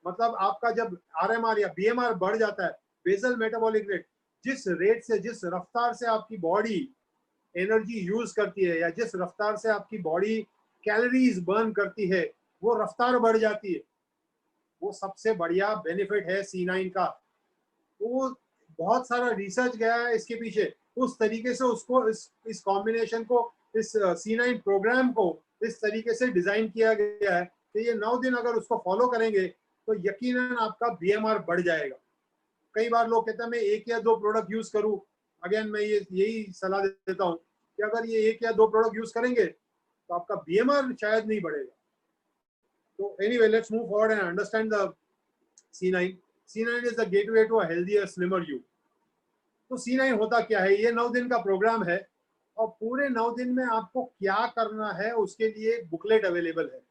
मतलब आपका जब आरएमआर या बीएमआर बढ़ जाता है, बेसल मेटाबॉलिक रेट, जिस रेट से, जिस रफ्तार से आपकी बॉडी एनर्जी यूज करती है या जिस रफ्तार से आपकी बॉडी कैलोरीज बर्न करती है, वो रफ्तार बढ़ जाती है। वो सबसे बढ़िया बेनिफिट है C9 का। वो बहुत सारा रिसर्च गया है इसके पीछे, उस तरीके से उसको इस कॉम्बिनेशन को, इस C9 प्रोग्राम को इस तरीके से डिजाइन किया गया है कि ये 9 दिन अगर उसको फॉलो करेंगे तो यकीनन आपका बीएमआर बढ़ जाएगा। कई बार लोग कहते हैं मैं 1 या 2 प्रोडक्ट यूज करूं। अगेन मैं यही सलाह देता हूं कि अगर ये 1 या 2 प्रोडक्ट यूज करेंगे तो आपका बीएमआर शायद नहीं बढ़ेगा। तो anyway, let's move forward and understand the C9. C9 is the gateway to a healthier, slimmer you. तो C9 होता क्या है? ये 9 दिन का प्रोग्राम है और पूरे 9 दिन में आपको क्या करना है उसके लिए एक बुकलेट अवेलेबल है।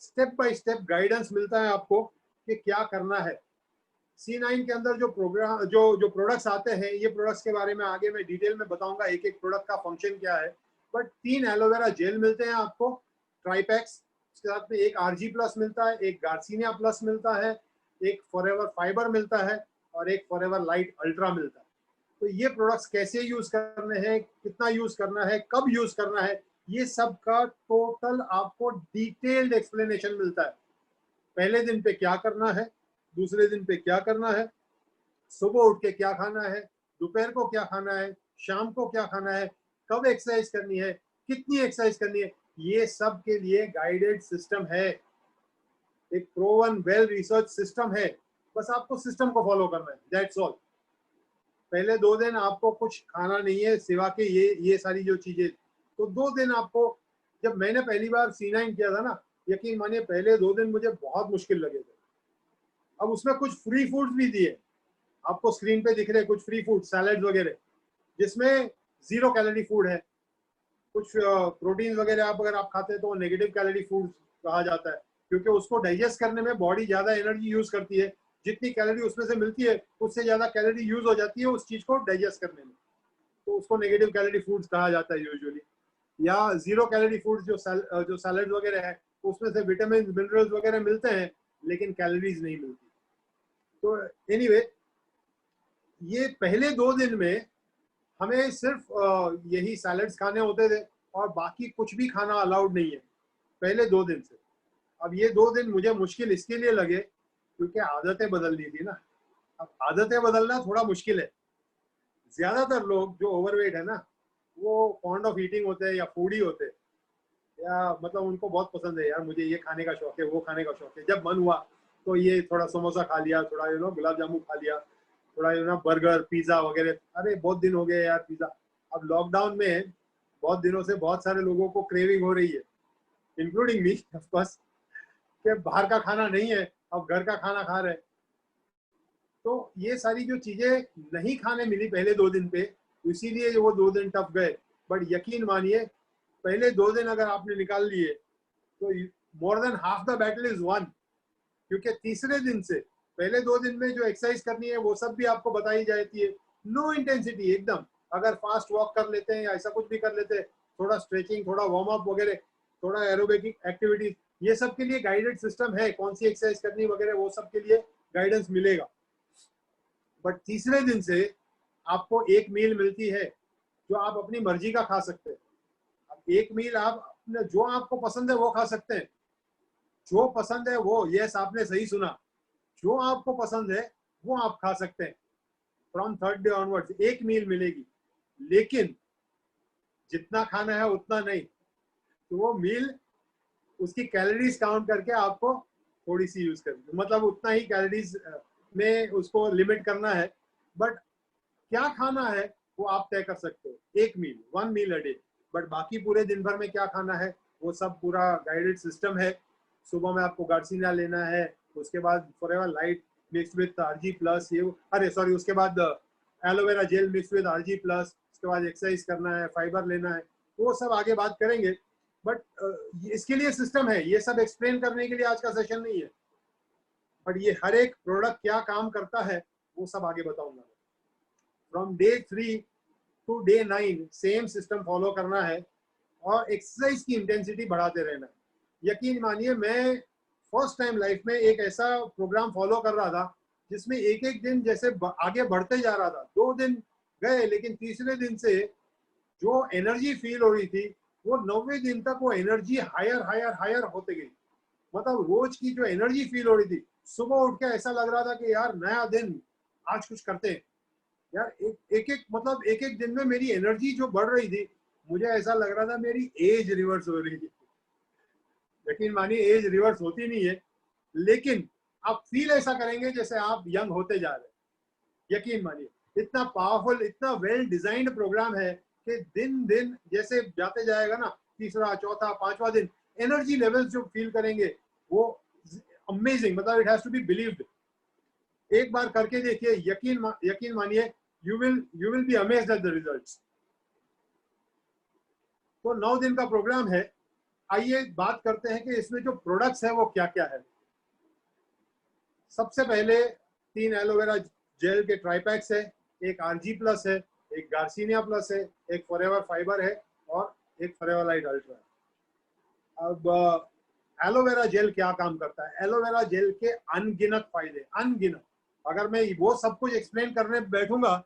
स्टेप बाय स्टेप गाइडेंस मिलता है आपको कि क्या करना है। C9 के अंदर जो प्रोग्राम जो प्रोडक्ट्स आते हैं, ये प्रोडक्ट्स के बारे में आगे मैं डिटेल में बताऊंगा एक एक प्रोडक्ट का फंक्शन क्या है। बट 3 एलोवेरा जेल मिलते हैं आपको, ट्राइपैक्स, उसके साथ में एक RG प्लस मिलता है, एक गार्सिनिया प्लस मिलता है, एक फॉरएवर फाइबर मिलता है और एक फॉरएवर लाइट अल्ट्रा मिलता है। तो ये प्रोडक्ट्स कैसे यूज करने हैं, कितना यूज करना है, कब यूज करना है, ये सब का टोटल आपको डिटेल्ड एक्सप्लेनेशन मिलता है। पहले दिन पे क्या करना है, दूसरे दिन पे क्या करना है, सुबह उठ के क्या खाना है, दोपहर को क्या खाना है, शाम को क्या खाना है, कब एक्सरसाइज करनी है, कितनी एक्सरसाइज करनी है, ये सब के लिए गाइडेड सिस्टम है। एक प्रोवन वेल रिसर्च सिस्टम है। बस आपको सिस्टम को फॉलो करना है, दैट्स ऑल। पहले 2 दिन आपको कुछ खाना नहीं है सिवा के ये सारी जो चीजें। तो 2 दिन आपको, जब मैंने पहली बार C9 किया था ना, यकीन मानिए पहले 2 दिन मुझे बहुत मुश्किल लगे थे। अब उसमें कुछ फ्री फूड्स भी दिए, आपको स्क्रीन पे दिख रहे कुछ फ्री फूड, सैलेड वगैरह, जिसमें 0 कैलोरी फूड है। कुछ प्रोटीन वगैरह अगर आप खाते हैं तो नेगेटिव कैलोरी फूड कहा जाता है, क्योंकि उसको डाइजेस्ट करने में बॉडी ज्यादा एनर्जी यूज करती है। जितनी कैलोरी उसमें से मिलती है उससे ज्यादा कैलोरी यूज हो जाती है उस चीज को डाइजेस्ट करने में, तो उसको नेगेटिव कैलोरी फूड्स कहा जाता है यूजुअली। या 0 कैलोरी फूड्स जो सैलेड वगैरह है, उसमें से विटामिन मिनरल्स वगैरह मिलते हैं लेकिन कैलोरीज नहीं मिलती। तो एनीवे, ये पहले 2 दिन में हमें सिर्फ यही सैलड्स खाने होते थे और बाकी कुछ भी खाना अलाउड नहीं है पहले 2 दिन से। अब ये 2 दिन मुझे मुश्किल इसके लिए लगे क्योंकि आदतें बदलनी थी ना। अब आदतें बदलना थोड़ा मुश्किल है। ज्यादातर लोग जो ओवरवेट है ना, वो फॉन्ड ऑफ ईटिंग होते हैं या फूडी होते हैं, या मतलब उनको बहुत पसंद है यार, मुझे ये खाने का शौक है, वो खाने का शौक है। जब मन हुआ तो ये थोड़ा समोसा खा लिया, थोड़ा गुलाब जामुन खा लिया, थोड़ा बर्गर पिज्जा वगैरह। अरे बहुत दिन हो गए यार पिज्जा। अब लॉकडाउन में बहुत दिनों से बहुत सारे लोगों को क्रेविंग हो रही है, इंक्लूडिंग मी ऑफ कोर्स, कि बाहर का खाना नहीं है, अब घर का खाना खा रहे। तो ये सारी जो चीजें नहीं खाने मिली पहले 2 दिन पे, इसीलिए वो 2 दिन टफ गए। बट यकीन मानिए पहले 2 दिन अगर आपने निकाल लिए तो more than half the battle is one. क्योंकि तीसरे दिन से, पहले 2 दिन में जो एक्सरसाइज करनी है वो सब भी आपको बताई जाती है, नो इंटेंसिटी एकदम। अगर फास्ट वॉक कर लेते हैं या ऐसा कुछ भी कर लेते हैं, थोड़ा स्ट्रेचिंग, थोड़ा वार्म अप वगैरह, थोड़ा एरोबिक एक्टिविटीज, ये सब के लिए गाइडेड सिस्टम है। कौन सी एक्सरसाइज करनी वगैरह वो सब के लिए गाइडेंस मिलेगा। बट तीसरे दिन से आपको एक मील मिलती है जो आप अपनी मर्जी का खा सकते हैं। अब एक मील आप जो आपको पसंद है वो खा सकते हैं, जो पसंद है वो। यस, आपने सही सुना, जो आपको पसंद है वो आप खा सकते हैं फ्रॉम थर्ड डे ऑनवर्ड्स। एक मील मिलेगी, लेकिन जितना खाना है उतना नहीं। तो वो मील उसकी कैलोरीज काउंट करके आपको थोड़ी सी यूज करनी, मतलब उतना ही कैलोरीज में उसको लिमिट करना है। बट क्या खाना है वो आप तय कर सकते हो, एक मील, 1 मील अ डे। बट बाकी पूरे दिन भर में क्या खाना है वो सब पूरा गाइडेड सिस्टम है। सुबह में आपको गार्सिनिया लेना है, उसके बाद Forever light mix with RG plus, ये अरे सॉरी, उसके बाद aloe vera gel mix with RG plus, उसके बाद एक्सरसाइज करना है, फाइबर लेना है, वो सब आगे बात करेंगे। बट इसके लिए सिस्टम है, ये सब एक्सप्लेन करने के लिए आज का सेशन नहीं है। बट ये हर एक प्रोडक्ट क्या काम करता है वो सब आगे बताऊंगा। From day 3 to day 9 same system follow करना है और एक्सरसाइज की इंटेंसिटी बढ़ाते रहना है। यकीन मानिए, मैं फर्स्ट टाइम लाइफ में एक ऐसा प्रोग्राम फॉलो कर रहा था जिसमें एक एक दिन जैसे आगे बढ़ते जा रहा था। 2 दिन गए, लेकिन तीसरे दिन से जो एनर्जी फील हो रही थी वो 90 दिन तक वो एनर्जी हायर हायर हायर होते गई। मतलब रोज की जो एनर्जी फील हो रही थी, सुबह उठ के ऐसा लग रहा था कि यार नया दिन, आज कुछ करते हैं यार। एक मतलब एक एक दिन में मेरी एनर्जी जो बढ़ रही थी, मुझे ऐसा लग रहा था मेरी एज रिवर्स हो रही थी। यकीन मानिए, एज रिवर्स होती नहीं है, लेकिन आप फील ऐसा करेंगे जैसे आप यंग होते जा रहे हैं। यकीन मानिए, इतना पावरफुल, इतना वेल डिजाइंड प्रोग्राम है कि दिन दिन जैसे जाते जाएगा ना, तीसरा चौथा पांचवा दिन, एनर्जी लेवल्स जो फील करेंगे वो अमेजिंग, मतलब it has to be believed. एक बार करके देखिए, यकीन मानिए, you will be amazed at the results. तो 9 दिन का प्रोग्राम है। आइए बात करते हैं कि इसमें जो प्रोडक्ट्स है वो क्या क्या है। सबसे पहले 3 एलोवेरा जेल के ट्राईपैक्स है, एक आरजी प्लस है, एक गार्सिनिया प्लस है, एक फॉरएवर फाइबर है और एक फॉरएवर लाइट अल्ट्रा है। अब एलोवेरा जेल क्या काम करता है? एलोवेरा जेल के अनगिनत फायदे, अनगिनत। अगर मैं वो सब कुछ एक्सप्लेन करने बैठूंगा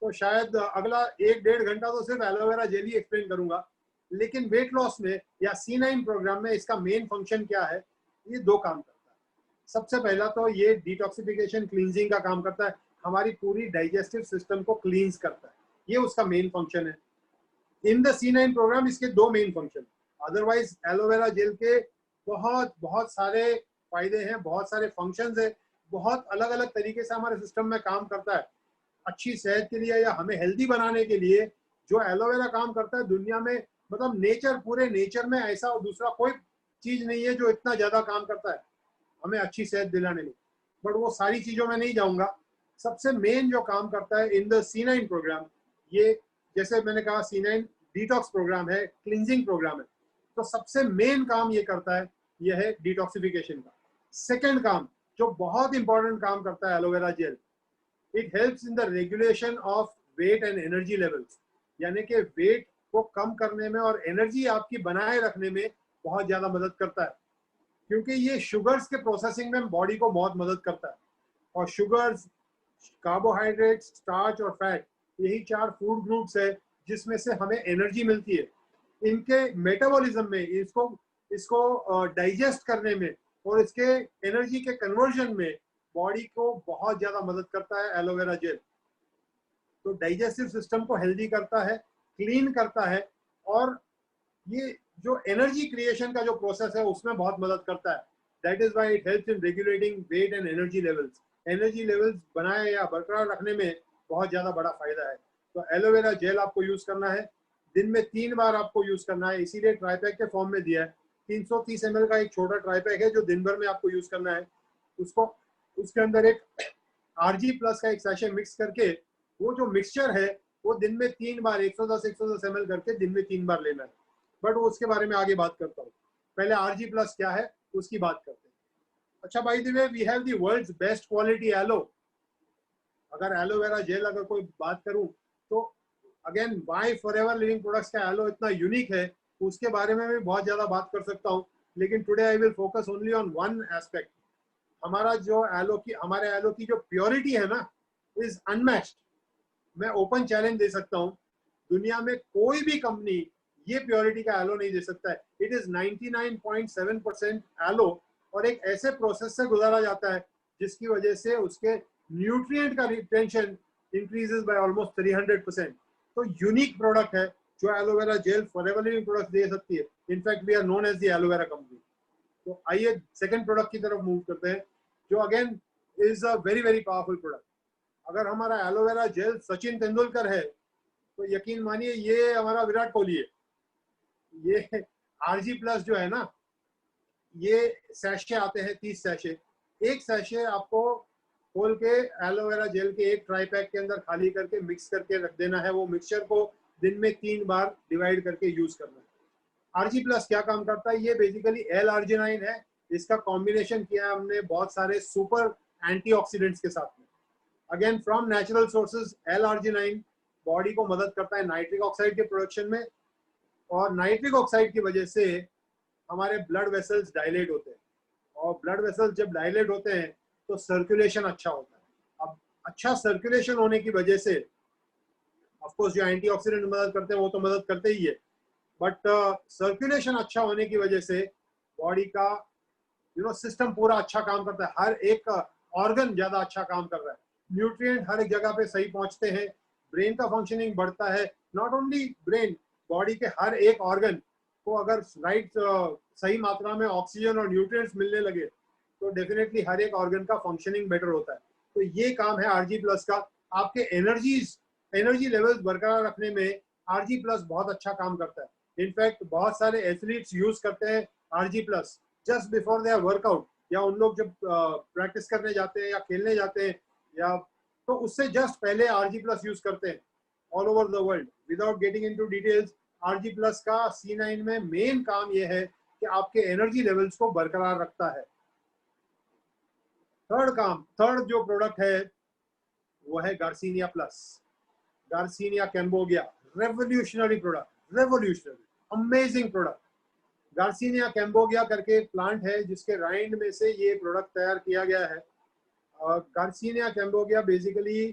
तो शायद अगला 1-1.5 घंटा तो सिर्फ एलोवेरा जेल ही एक्सप्लेन करूंगा। लेकिन वेट लॉस में या C9 प्रोग्राम में इसका मेन फंक्शन क्या है? ये 2 काम करता है। सबसे पहला तो ये डिटॉक्सिफिकेशन, क्लींजिंग का काम करता है, हमारी पूरी डाइजेस्टिव सिस्टम को क्लींस करता है, ये उसका मेन फंक्शन है। इन द C9 प्रोग्राम इसके 2 main function. Otherwise aloe vera gel के बहुत बहुत सारे फायदे हैं, बहुत सारे फंक्शंस है, बहुत अलग अलग तरीके से हमारे सिस्टम में काम करता है। अच्छी सेहत के लिए या हमें हेल्दी बनाने के लिए जो एलोवेरा काम करता है, दुनिया में मतलब नेचर, पूरे नेचर में ऐसा दूसरा कोई चीज नहीं है जो इतना ज्यादा काम करता है हमें अच्छी सेहत दिलाने में। बट वो सारी चीजों में नहीं जाऊंगा। सबसे मेन जो काम करता है इन द C9 प्रोग्राम, ये जैसे मैंने कहा C9 डिटॉक्स प्रोग्राम है, क्लींजिंग प्रोग्राम है, तो सबसे मेन काम ये करता है, ये है डिटॉक्सिफिकेशन का। सेकेंड काम जो बहुत इंपॉर्टेंट काम करता है aloe vera gel, it helps in the regulation of weight and energy levels. यानी कि वेट को कम करने में और एनर्जी आपकी बनाए रखने में बहुत ज्यादा मदद करता है, क्योंकि ये शुगर्स के प्रोसेसिंग में बॉडी को बहुत मदद करता है। और शुगर्स, कार्बोहाइड्रेट, स्टार्च और फैट, यही 4 फूड ग्रुप्स है जिसमें से हमें एनर्जी मिलती है। इनके मेटाबॉलिज्म में, इसको डाइजेस्ट करने में और इसके एनर्जी के कन्वर्जन में बॉडी को बहुत ज्यादा मदद करता है एलोवेरा जेल। तो डाइजेस्टिव सिस्टम को हेल्दी करता है, क्लीन करता है, और ये जो एनर्जी क्रिएशन का जो प्रोसेस है उसमें बहुत मदद करता है। That is why it helps in regulating weight and energy levels. Energy levels बनाए या बरकरार रखने में बहुत ज्यादा बड़ा फायदा है। तो एलोवेरा जेल आपको यूज करना है, दिन में 3 बार आपको यूज करना है, इसीलिए ट्राईपैक के फॉर्म में दिया है। 330 ml का एक छोटा ट्राईपैक है जो दिन भर में आपको यूज करना है। उसको, उसके अंदर एक आरजी प्लस का एक सैशे मिक्स करके, वो जो मिक्सचर है वो दिन में 3 बार 110 ml करके दिन में 3 बार लेना है। बट उसके बारे में आगे बात करता हूँ, पहले आरजी प्लस क्या है उसकी बात करते हैं। अच्छा, by the way, we have the world's best quality aloe. अगर एलोवेरा जेल अगर कोई बात करूं तो again why Forever Living products का एलो इतना यूनिक है, उसके बारे में भी बहुत ज्यादा बात कर सकता हूं। लेकिन today I will focus only on one aspect. हमारे एलो की जो प्योरिटी है ना, इज अनमैच्ड। मैं ओपन चैलेंज दे सकता हूं, दुनिया में कोई भी कंपनी ये प्योरिटी का एलो नहीं दे सकता है। इट इज 99.7% एलो, और एक ऐसे प्रोसेस से गुजारा जाता है जिसकी वजह से उसके न्यूट्रिएंट का रिटेंशन इंक्रीजेस बाय ऑलमोस्ट 300%। तो यूनिक प्रोडक्ट है जो aloe vera gel Forever Living product दे सकती है। In fact we are known as the aloe vera company. तो आइए सेकंड प्रोडक्ट की तरफ मूव करते हैं, जो again is a very very powerful product. अगर हमारा एलोवेरा जेल सचिन तेंदुलकर है तो यकीन मानिए ये हमारा विराट कोहली है। ये आरजी प्लस जो है ना, ये सैशे आते हैं 30 सैशे। एक सैशे आपको खोल के एलोवेरा जेल के एक ट्राई पैक के अंदर खाली करके मिक्स करके रख देना है। वो मिक्सचर को दिन में 3 बार डिवाइड करके यूज करना है। आरजी प्लस क्या काम करता है? ये बेसिकली एल आर्जिनाइन है। इसका कॉम्बिनेशन किया है हमने बहुत सारे सुपर एंटीऑक्सीडेंट्स के साथ में। Again from natural sources, L arginine body को मदद करता है नाइट्रिक ऑक्साइड के प्रोडक्शन में, और नाइट्रिक ऑक्साइड की वजह से हमारे ब्लड वेसल्स डायलेट होते हैं, और ब्लड वेसल्स जब डायलेट होते हैं तो सर्कुलेशन अच्छा होता है। अब अच्छा सर्कुलेशन होने की वजह से ऑफ कोर्स जो एंटीऑक्सीडेंट मदद करते हैं वो तो मदद करते ही है, बट सर्कुलेशन अच्छा होने की वजह से बॉडी का सिस्टम पूरा अच्छा काम करता है। हर एक ऑर्गन ज्यादा अच्छा काम कर रहा है, न्यूट्रिएंट हर एक जगह पे सही पहुंचते हैं, ब्रेन का फंक्शनिंग बढ़ता है। नॉट ओनली ब्रेन, बॉडी के हर एक ऑर्गन को अगर राइट सही मात्रा में ऑक्सीजन और न्यूट्रिएंट्स मिलने लगे तो डेफिनेटली हर एक ऑर्गन का फंक्शनिंग बेटर होता है। तो ये काम है आरजी प्लस का। आपके एनर्जी लेवल्स बरकरार रखने में आरजी प्लस बहुत अच्छा काम करता है। इनफैक्ट बहुत सारे एथलीट्स यूज करते हैं RG plus just before their workout, या उन लोग जब प्रैक्टिस करने जाते हैं या खेलने जाते हैं, या तो उससे जस्ट पहले आरजी प्लस यूज करते हैं all over the world. Without getting into details, RG plus का C9 में मेन काम यह है कि आपके एनर्जी लेवल्स को बरकरार रखता है। थर्ड जो प्रोडक्ट है वो है garcinia plus, garcinia cambogia. Revolutionary product, revolutionary amazing product. Garcinia cambogia करके एक प्लांट है जिसके राइंड में से ये प्रोडक्ट तैयार किया गया है। Garcinia cambogia basically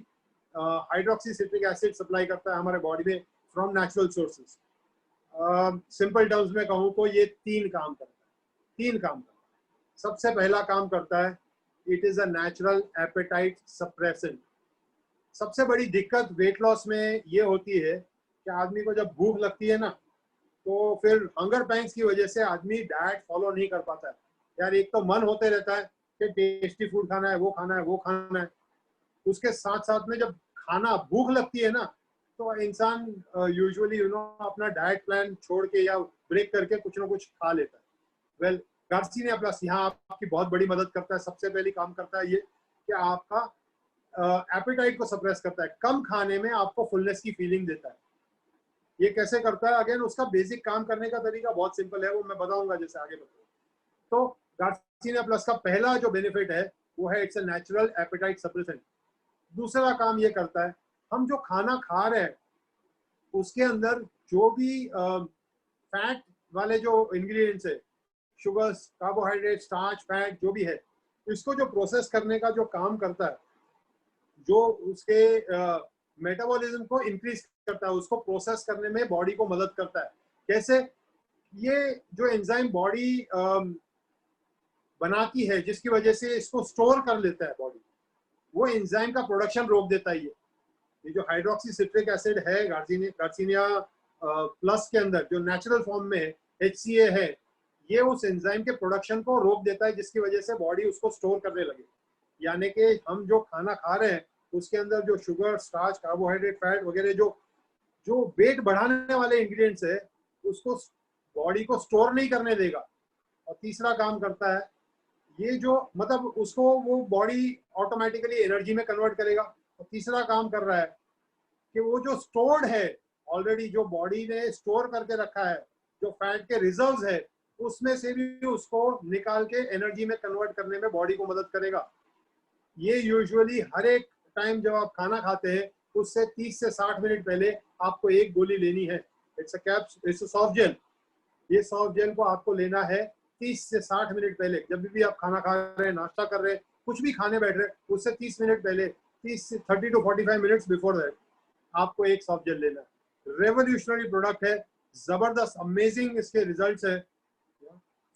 hydroxy citric acid supply करता है हमारे बॉडी में from natural sources. Simple terms में कहूँ तो ये 3 काम करता है। सबसे पहला काम करता है, it is a natural appetite suppressant. सबसे बड़ी दिक्कत वेट लॉस में ये होती है कि आदमी को जब भूख लगती है ना, तो फिर हंगर पैंग्स की वजह से आदमी डाइट फॉलो नहीं कर पाता है। यार एक तो मन होते रहता है कि टेस्टी फूड खाना है, वो खाना है, वो खाना है। उसके साथ साथ में जब खाना भूख लगती है ना, तो इंसान यूजुअली अपना डाइट प्लान छोड़ के या ब्रेक करके कुछ ना कुछ खा लेता है। वेल, गार्सिनिया प्लस यहाँ आपकी बहुत बड़ी मदद करता है। सबसे पहली काम करता है ये कि आपका एपेटाइट को सप्रेस करता है, कम खाने में आपको फुलनेस की फीलिंग देता है। ये कैसे करता है? अगेन उसका बेसिक काम करने का तरीका बहुत सिंपल है, वो मैं बताऊंगा जैसे आगे बताऊंगा। तो गार्सिनिया प्लस का पहला जो बेनिफिट है वो है it's a natural appetite suppressant. दूसरा काम ये करता है, हम जो खाना खा रहे हैं उसके अंदर जो भी फैट वाले जो इंग्रेडिएंट्स है, शुगर्स, कार्बोहाइड्रेट, स्टार्च, फैट जो भी है, इसको जो प्रोसेस करने का जो काम करता है, जो उसके मेटाबॉलिज्म को इंक्रीज करता है, उसको प्रोसेस करने में बॉडी को मदद करता है। कैसे? ये जो एंजाइम बॉडी बनाती है जिसकी वजह से इसको स्टोर कर लेता है बॉडी, वो एंजाइम का प्रोडक्शन रोक देता है। ये जो हाइड्रोक्सी सिट्रिक एसिड है गार्सिनिया प्लस के अंदर जो नेचुरल फॉर्म में है, HCA है, ये उस एंजाइम के प्रोडक्शन को रोक देता है जिसकी वजह से बॉडी उसको स्टोर करने लगे। यानी कि हम जो खाना खा रहे हैं उसके अंदर जो शुगर, स्टार्च, कार्बोहाइड्रेट, फैट वगैरह जो वेट बढ़ाने वाले इंग्रेडिएंट्स है उसको बॉडी को स्टोर नहीं करने देगा। और तीसरा काम करता है ये जो मतलब उसको वो बॉडी ऑटोमेटिकली एनर्जी में कन्वर्ट करेगा। और तीसरा काम कर रहा है कि वो जो स्टोर्ड है ऑलरेडी, जो बॉडी ने स्टोर करके रखा है, जो फैट के रिजर्व्स है, उसमें से भी उसको निकाल के एनर्जी में कन्वर्ट करने में बॉडी को मदद करेगा। ये यूजुअली हर एक टाइम जब आप खाना खाते हैं उससे 30 से 60 मिनट पहले आपको एक गोली लेनी है। It's a soft gel. ये सॉफ्ट जेल को आपको लेना है 30 से 60 मिनट पहले। जब भी आप खाना खा रहे हैं, नाश्ता कर रहे हैं, कुछ भी खाने बैठ रहे हैं, उससे 30 मिनट पहले, 30 to 45 मिनट्स बिफोर दैट आपको एक सॉफ्ट जेल लेना है। रेवोल्यूशनरी प्रोडक्ट है, जबरदस्त, अमेजिंग इसके रिजल्ट्स है।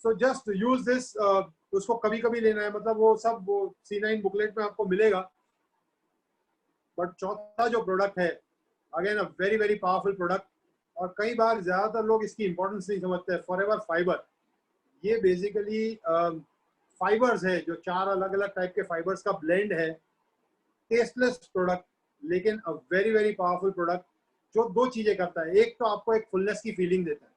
सो जस्ट यूज दिस उसको कभी कभी लेना है, मतलब वो सब वो C9 बुकलेट में आपको मिलेगा। बट चौथा जो प्रोडक्ट है, again a very very powerful product, और कई बार ज्यादातर लोग इसकी इंपॉर्टेंस नहीं समझते हैं, फॉरएवर फाइबर। ये बेसिकली फाइबर्स है, जो 4 अलग अलग टाइप के फाइबर्स का ब्लेंड है। टेस्टलेस प्रोडक्ट, लेकिन a very very powerful product, जो 2 चीजें करता है। एक तो आपको एक फुलनेस की फीलिंग देता है।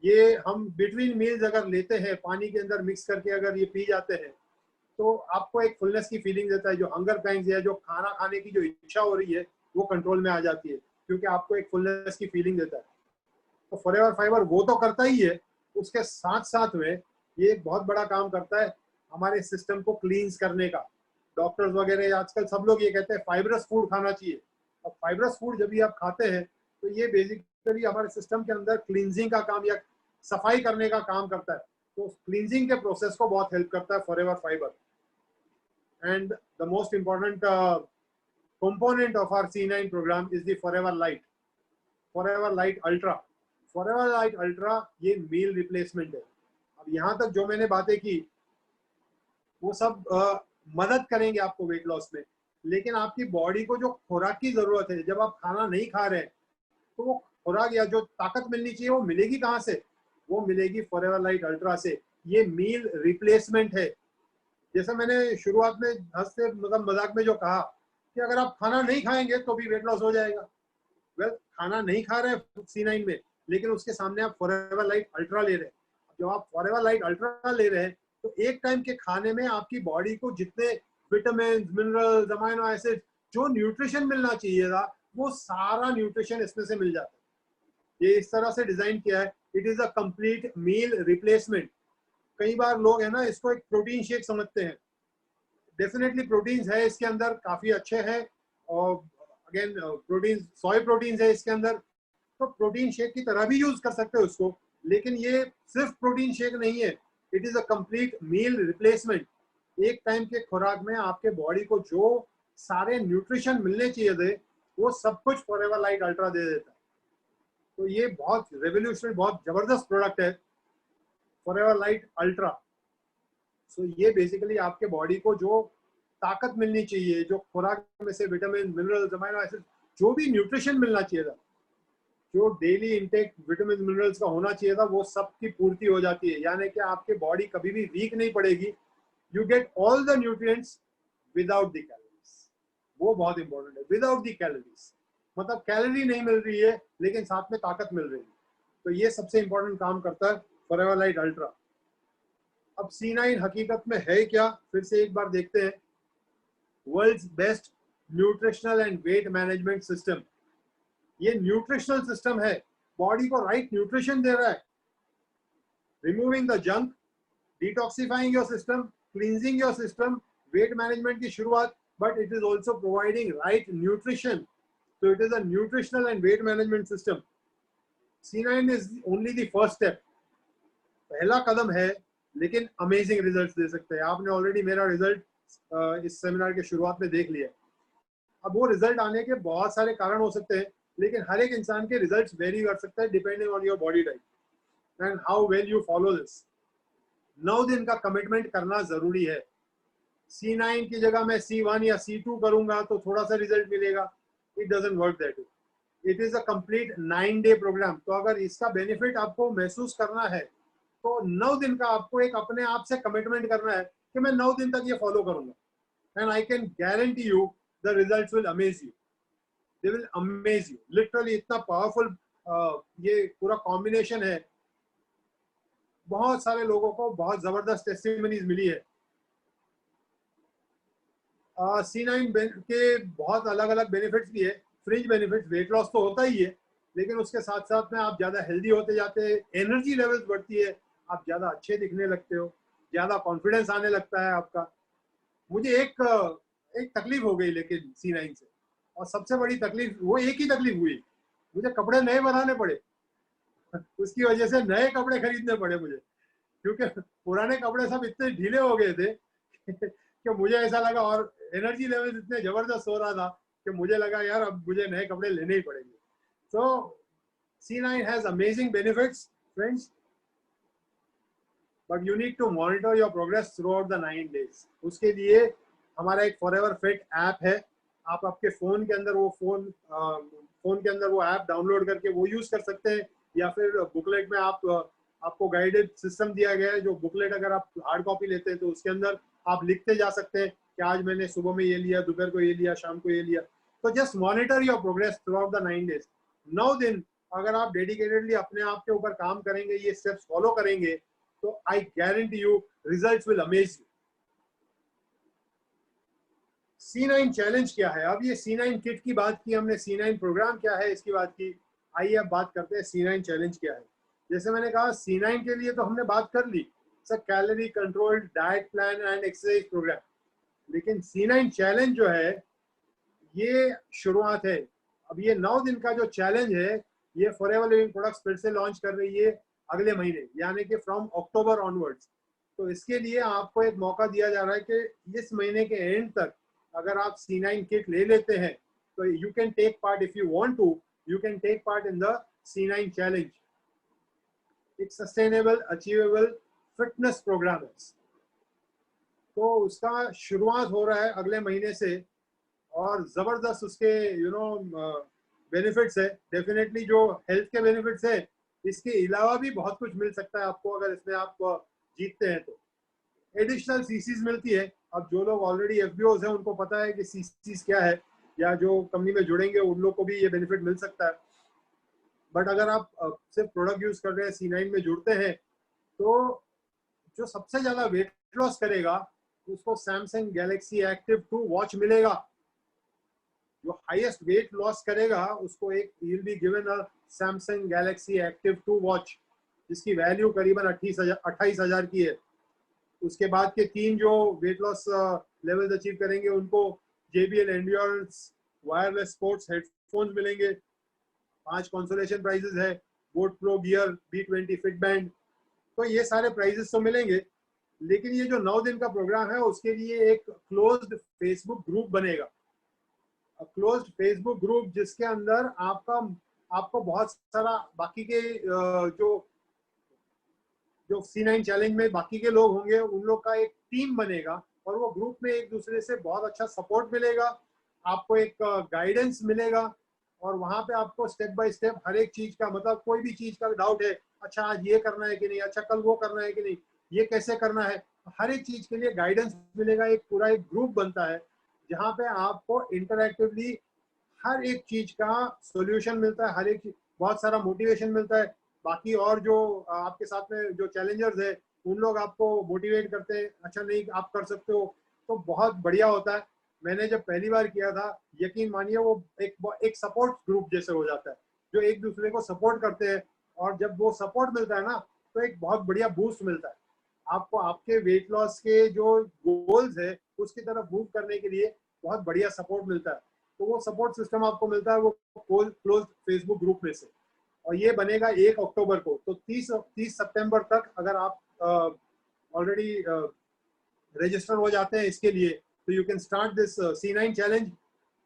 ये हम बिटवीन मील्स अगर लेते हैं, पानी के अंदर मिक्स करके अगर ये पी जाते हैं, तो आपको एक फुलनेस की फीलिंग देता है। जो हंगर पैंग्स है, जो खाना खाने की जो इच्छा हो रही है, वो कंट्रोल में आ जाती है, क्योंकि आपको एक फुलनेस की फीलिंग देता है। तो फॉरएवर फाइबर वो तो करता ही है, उसके साथ साथ में ये एक बहुत बड़ा काम करता है हमारे सिस्टम को क्लींस करने का। डॉक्टर्स वगैरह आजकल सब लोग ये कहते हैं फाइबरस फूड खाना चाहिए। और फाइबरस फूड जब भी आप खाते हैं, तो ये बेसिकली हमारे सिस्टम के अंदर क्लींजिंग का काम या सफाई करने का काम करता है। तो क्लींजिंग के प्रोसेस को बहुत हेल्प करता है forever fibre. And the most important component of our C9 program is the Forever Light, Forever Light Ultra. Forever Light Ultra ये मील रिप्लेसमेंट है। अब यहाँ तक जो मैंने बातें की, वो सब मदद करेंगे आपको वेट लॉस में, लेकिन आपकी बॉडी को जो खुराक की जरूरत है, जब आप खाना नहीं खा रहे हैं, तो वो खुराक या जो ताकत मिलनी चाहिए वो मिलेगी कहाँ से? वो मिलेगी फॉरएवर लाइट अल्ट्रा से। ये मील रिप्लेसमेंट है। जैसे मैंने शुरुआत में हंसते मतलब मजाक में जो कहा कि अगर आप खाना नहीं खाएंगे तो भी वेट लॉस हो जाएगा। वेल, खाना नहीं खा रहे C9 में, लेकिन उसके सामने आप फॉरएवर लाइट अल्ट्रा ले रहे हैं। जब आप फॉरएवर लाइट अल्ट्रा ले रहे हैं, तो एक टाइम के खाने में आपकी बॉडी को जितने विटामिन, मिनरल्स, अमाइनो एसिड, जो न्यूट्रिशन मिलना चाहिए था, वो सारा न्यूट्रिशन इसमें से मिल जाता है। ये इस तरह से डिजाइन किया है, it is a complete meal replacement. कई बार लोग है ना इसको एक प्रोटीन शेक समझते हैं। डेफिनेटली प्रोटीन्स है इसके अंदर, काफी अच्छे हैं। और अगेन प्रोटीन, सोया प्रोटीन्स है इसके अंदर, तो प्रोटीन शेक की तरह भी यूज कर सकते हो उसको। लेकिन ये सिर्फ प्रोटीन शेक नहीं है, it is a complete meal replacement. एक टाइम के खुराक में आपके बॉडी को जो सारे न्यूट्रिशन मिलने चाहिए थे, वो सब कुछ फॉरएवर लाइट अल्ट्रा दे देता है। तो ये बहुत रेवोल्यूशनरी, बहुत जबरदस्त प्रोडक्ट है फॉरएवर लाइट अल्ट्रा। सो ये बेसिकली आपके बॉडी को जो ताकत मिलनी चाहिए, जो खुराक में से विटामिन, मिनरल्स, अमाइनो एसिड, जो भी न्यूट्रिशन मिलना चाहिए था, जो डेली इनटेक विटामिन मिनरल्स का होना चाहिए था, वो सब की पूर्ति हो जाती है। यानी कि आपके बॉडी कभी भी वीक नहीं पड़ेगी। You get all the nutrients without the calories. वो बहुत इंपॉर्टेंट है, विदाउट द कैलोरीज। मतलब कैलोरी नहीं मिल रही है, लेकिन साथ में ताकत मिल रही है। तो ये सबसे इंपॉर्टेंट काम करता है फॉरएवर लाइट अल्ट्रा। अब C9 हकीकत में है क्या, फिर से एक बार देखते हैं। World's best nutritional and weight management system. ये न्यूट्रिशनल सिस्टम है, बॉडी को राइट न्यूट्रिशन दे रहा है, removing the junk, detoxifying your system, cleansing your system, weight management की शुरुआत, but it is also providing right nutrition. So it is a nutritional and weight management system. C9 is only the first step. पहला कदम है, लेकिन amazing results दे सकते हैं। आपने already मेरा रिजल्ट इस सेमिनार के शुरुआत में देख लिया। अब वो रिजल्ट आने के बहुत सारे कारण हो सकते हैं, लेकिन हर एक इंसान के रिजल्ट्स वेरी कर सकता है depending on your body type and how well you follow this. 9 दिन का कमिटमेंट करना जरूरी है। C9 की जगह मैं C1 या C2 करूंगा तो थोड़ा सा रिजल्ट मिलेगा। It doesn't work that way. It is a complete 9-day programme. तो अगर इसका बेनिफिट आपको महसूस करना है, तो 9 दिन का आपको एक अपने आप से कमिटमेंट करना है कि मैं 9 दिन तक ये फॉलो करूंगा। And I can guarantee you the results will amaze you, they will amaze you literally. इतना पावरफुल ये पूरा कॉम्बिनेशन है। बहुत सारे लोगों को बहुत जबरदस्त टेस्टिमनीज मिली है। C9 के बहुत अलग अलग बेनिफिट्स भी है। फ्रिंज बेनिफिट्स, वेट लॉस तो होता ही है, लेकिन उसके साथ साथ में आप ज़्यादा हेल्दी होते जाते हैं, एनर्जी लेवल्स बढ़ती है, आप ज़्यादा अच्छे दिखने लगते हो, ज़्यादा कॉन्फिडेंस आने लगता है आपका। मुझे एक तकलीफ हो गई लेकिन C9 से, और सबसे बड़ी तकलीफ वो एक ही तकलीफ हुई, मुझे कपड़े नए बनाने पड़े। उसकी वजह से नए कपड़े खरीदने पड़े मुझे, क्योंकि पुराने कपड़े सब इतने ढीले हो गए थे कि मुझे ऐसा लगा, और एनर्जी लेवल इतने जबरदस्त हो रहा था कि मुझे लगा यार अब मुझे नए कपड़े लेने ही पड़ेंगे। So C9 has amazing benefits, friends. But you need to monitor your progress throughout the 9 days। उसके लिए हमारा एक फॉरएवर फिट ऐप है, आप आपके फ़ोन के अंदर वो फ़ोन के अंदर वो ऐप डाउनलोड करके वो यूज़ कर सकते हैं, या फिर बुकलेट में आपको गाइडेड सिस्टम दिया गया है, जो बुकलेट अगर आप हार्ड कॉपी लेते हैं तो उसके अंदर आप लिखते जा सकते हैं कि आज मैंने सुबह में ये लिया, दोपहर को ये लिया, शाम को ये लिया। तो just monitor your progress throughout the 9 days। 9 दिन अगर आप डेडिकेटेडली अपने आप के ऊपर काम करेंगे, ये स्टेप्स फॉलो करेंगे, तो I guarantee you results will amaze you. C9 challenge क्या है? अब ये C9 किट की बात की हमने, C9 प्रोग्राम क्या है इसकी बात की, आइए अब बात करते हैं C9 चैलेंज क्या है। जैसे मैंने कहा C9 के लिए तो हमने बात कर ली, sir calorie controlled diet plan and exercise programme, लेकिन C9 चैलेंज जो है ये शुरुआत है। अब ये 9 दिन का जो चैलेंज है ये फॉरएवर लिविंग प्रोडक्ट्स फिर से लॉन्च कर रही है अगले महीने, यानी कि फ्रॉम अक्टूबर ऑनवर्ड्स। तो इसके लिए आपको एक मौका दिया जा रहा है कि इस महीने के एंड तक अगर आप C9 किट ले लेते हैं तो you can take part, if you want to, you can take part in the C9 challenge. एक सस्टेनेबल अचीवेबल फिटनेस प्रोग्राम है, तो उसका शुरुआत हो रहा है अगले महीने से, और जबरदस्त उसके बेनिफिट्स है। डेफिनेटली जो हेल्थ के बेनिफिट्स है, इसके अलावा भी बहुत कुछ मिल सकता है आपको अगर इसमें आप जीतते हैं तो। एडिशनल सीसीज मिलती है। अब जो लोग ऑलरेडी एफबीओज हैं उनको पता है कि सीसीज क्या है, या जो कंपनी में जुड़ेंगे उन लोग को भी ये बेनिफिट मिल सकता है। बट अगर आप सिर्फ प्रोडक्ट यूज कर रहे हैं, C9 में जुड़ते हैं, तो जो सबसे ज्यादा वेट लॉस करेगा उसको सैमसंग गैलेक्सी एक्टिव 2 वॉच मिलेगा। जो हाईएस्ट वेट लॉस करेगा उसको एक will be given a Samsung Galaxy active 2 watch, जिसकी वैल्यू करीबन 28,000 की है। उसके बाद के 3 जो वेट लॉस लेवल्स अचीव करेंगे उनको JBL endurance wireless sports headphones मिलेंगे। 5 कंसोलेशन प्राइजेस है, boat pro gear, B20 fit band. तो ये सारे प्राइजेस तो मिलेंगे, लेकिन ये जो 9 दिन का प्रोग्राम है उसके लिए एक क्लोज्ड फेसबुक ग्रुप बनेगा। क्लोज्ड फेसबुक ग्रुप जिसके अंदर आपको बहुत सारा बाकी के जो C9 चैलेंज में बाकी के लोग होंगे उन लोग का एक टीम बनेगा, और वो ग्रुप में एक दूसरे से बहुत अच्छा सपोर्ट मिलेगा, आपको एक गाइडेंस मिलेगा, और वहां पे आपको स्टेप बाय स्टेप हर एक चीज का, मतलब कोई भी चीज का डाउट है, अच्छा आज ये करना है कि नहीं, अच्छा कल वो करना है कि नहीं, ये कैसे करना है, हर एक चीज के लिए गाइडेंस मिलेगा। एक पूरा एक ग्रुप बनता है जहाँ पे आपको इंटरएक्टिवली हर एक चीज का सॉल्यूशन मिलता है, हर एक बहुत सारा मोटिवेशन मिलता है। बाकी और जो आपके साथ में जो चैलेंजर्स है उन लोग आपको मोटिवेट करते हैं, अच्छा नहीं आप कर सकते हो, तो बहुत बढ़िया होता है। मैंने जब पहली बार किया था, यकीन मानिए वो एक सपोर्ट ग्रुप जैसे हो जाता है, जो एक दूसरे को सपोर्ट करते हैं, और जब वो सपोर्ट मिलता है ना तो एक बहुत बढ़िया बूस्ट मिलता है आपको, आपके वेट लॉस के जो गोल्स है उसकी तरफ मूव करने के लिए बहुत बढ़िया सपोर्ट मिलता है। तो वो सपोर्ट सिस्टम आपको मिलता है वो क्लोज फेसबुक ग्रुप में से, और ये बनेगा 1 अक्टूबर को। तो 30 सितंबर तक अगर आप ऑलरेडी रजिस्टर हो जाते हैं इसके लिए, तो you can start this C9 challenge.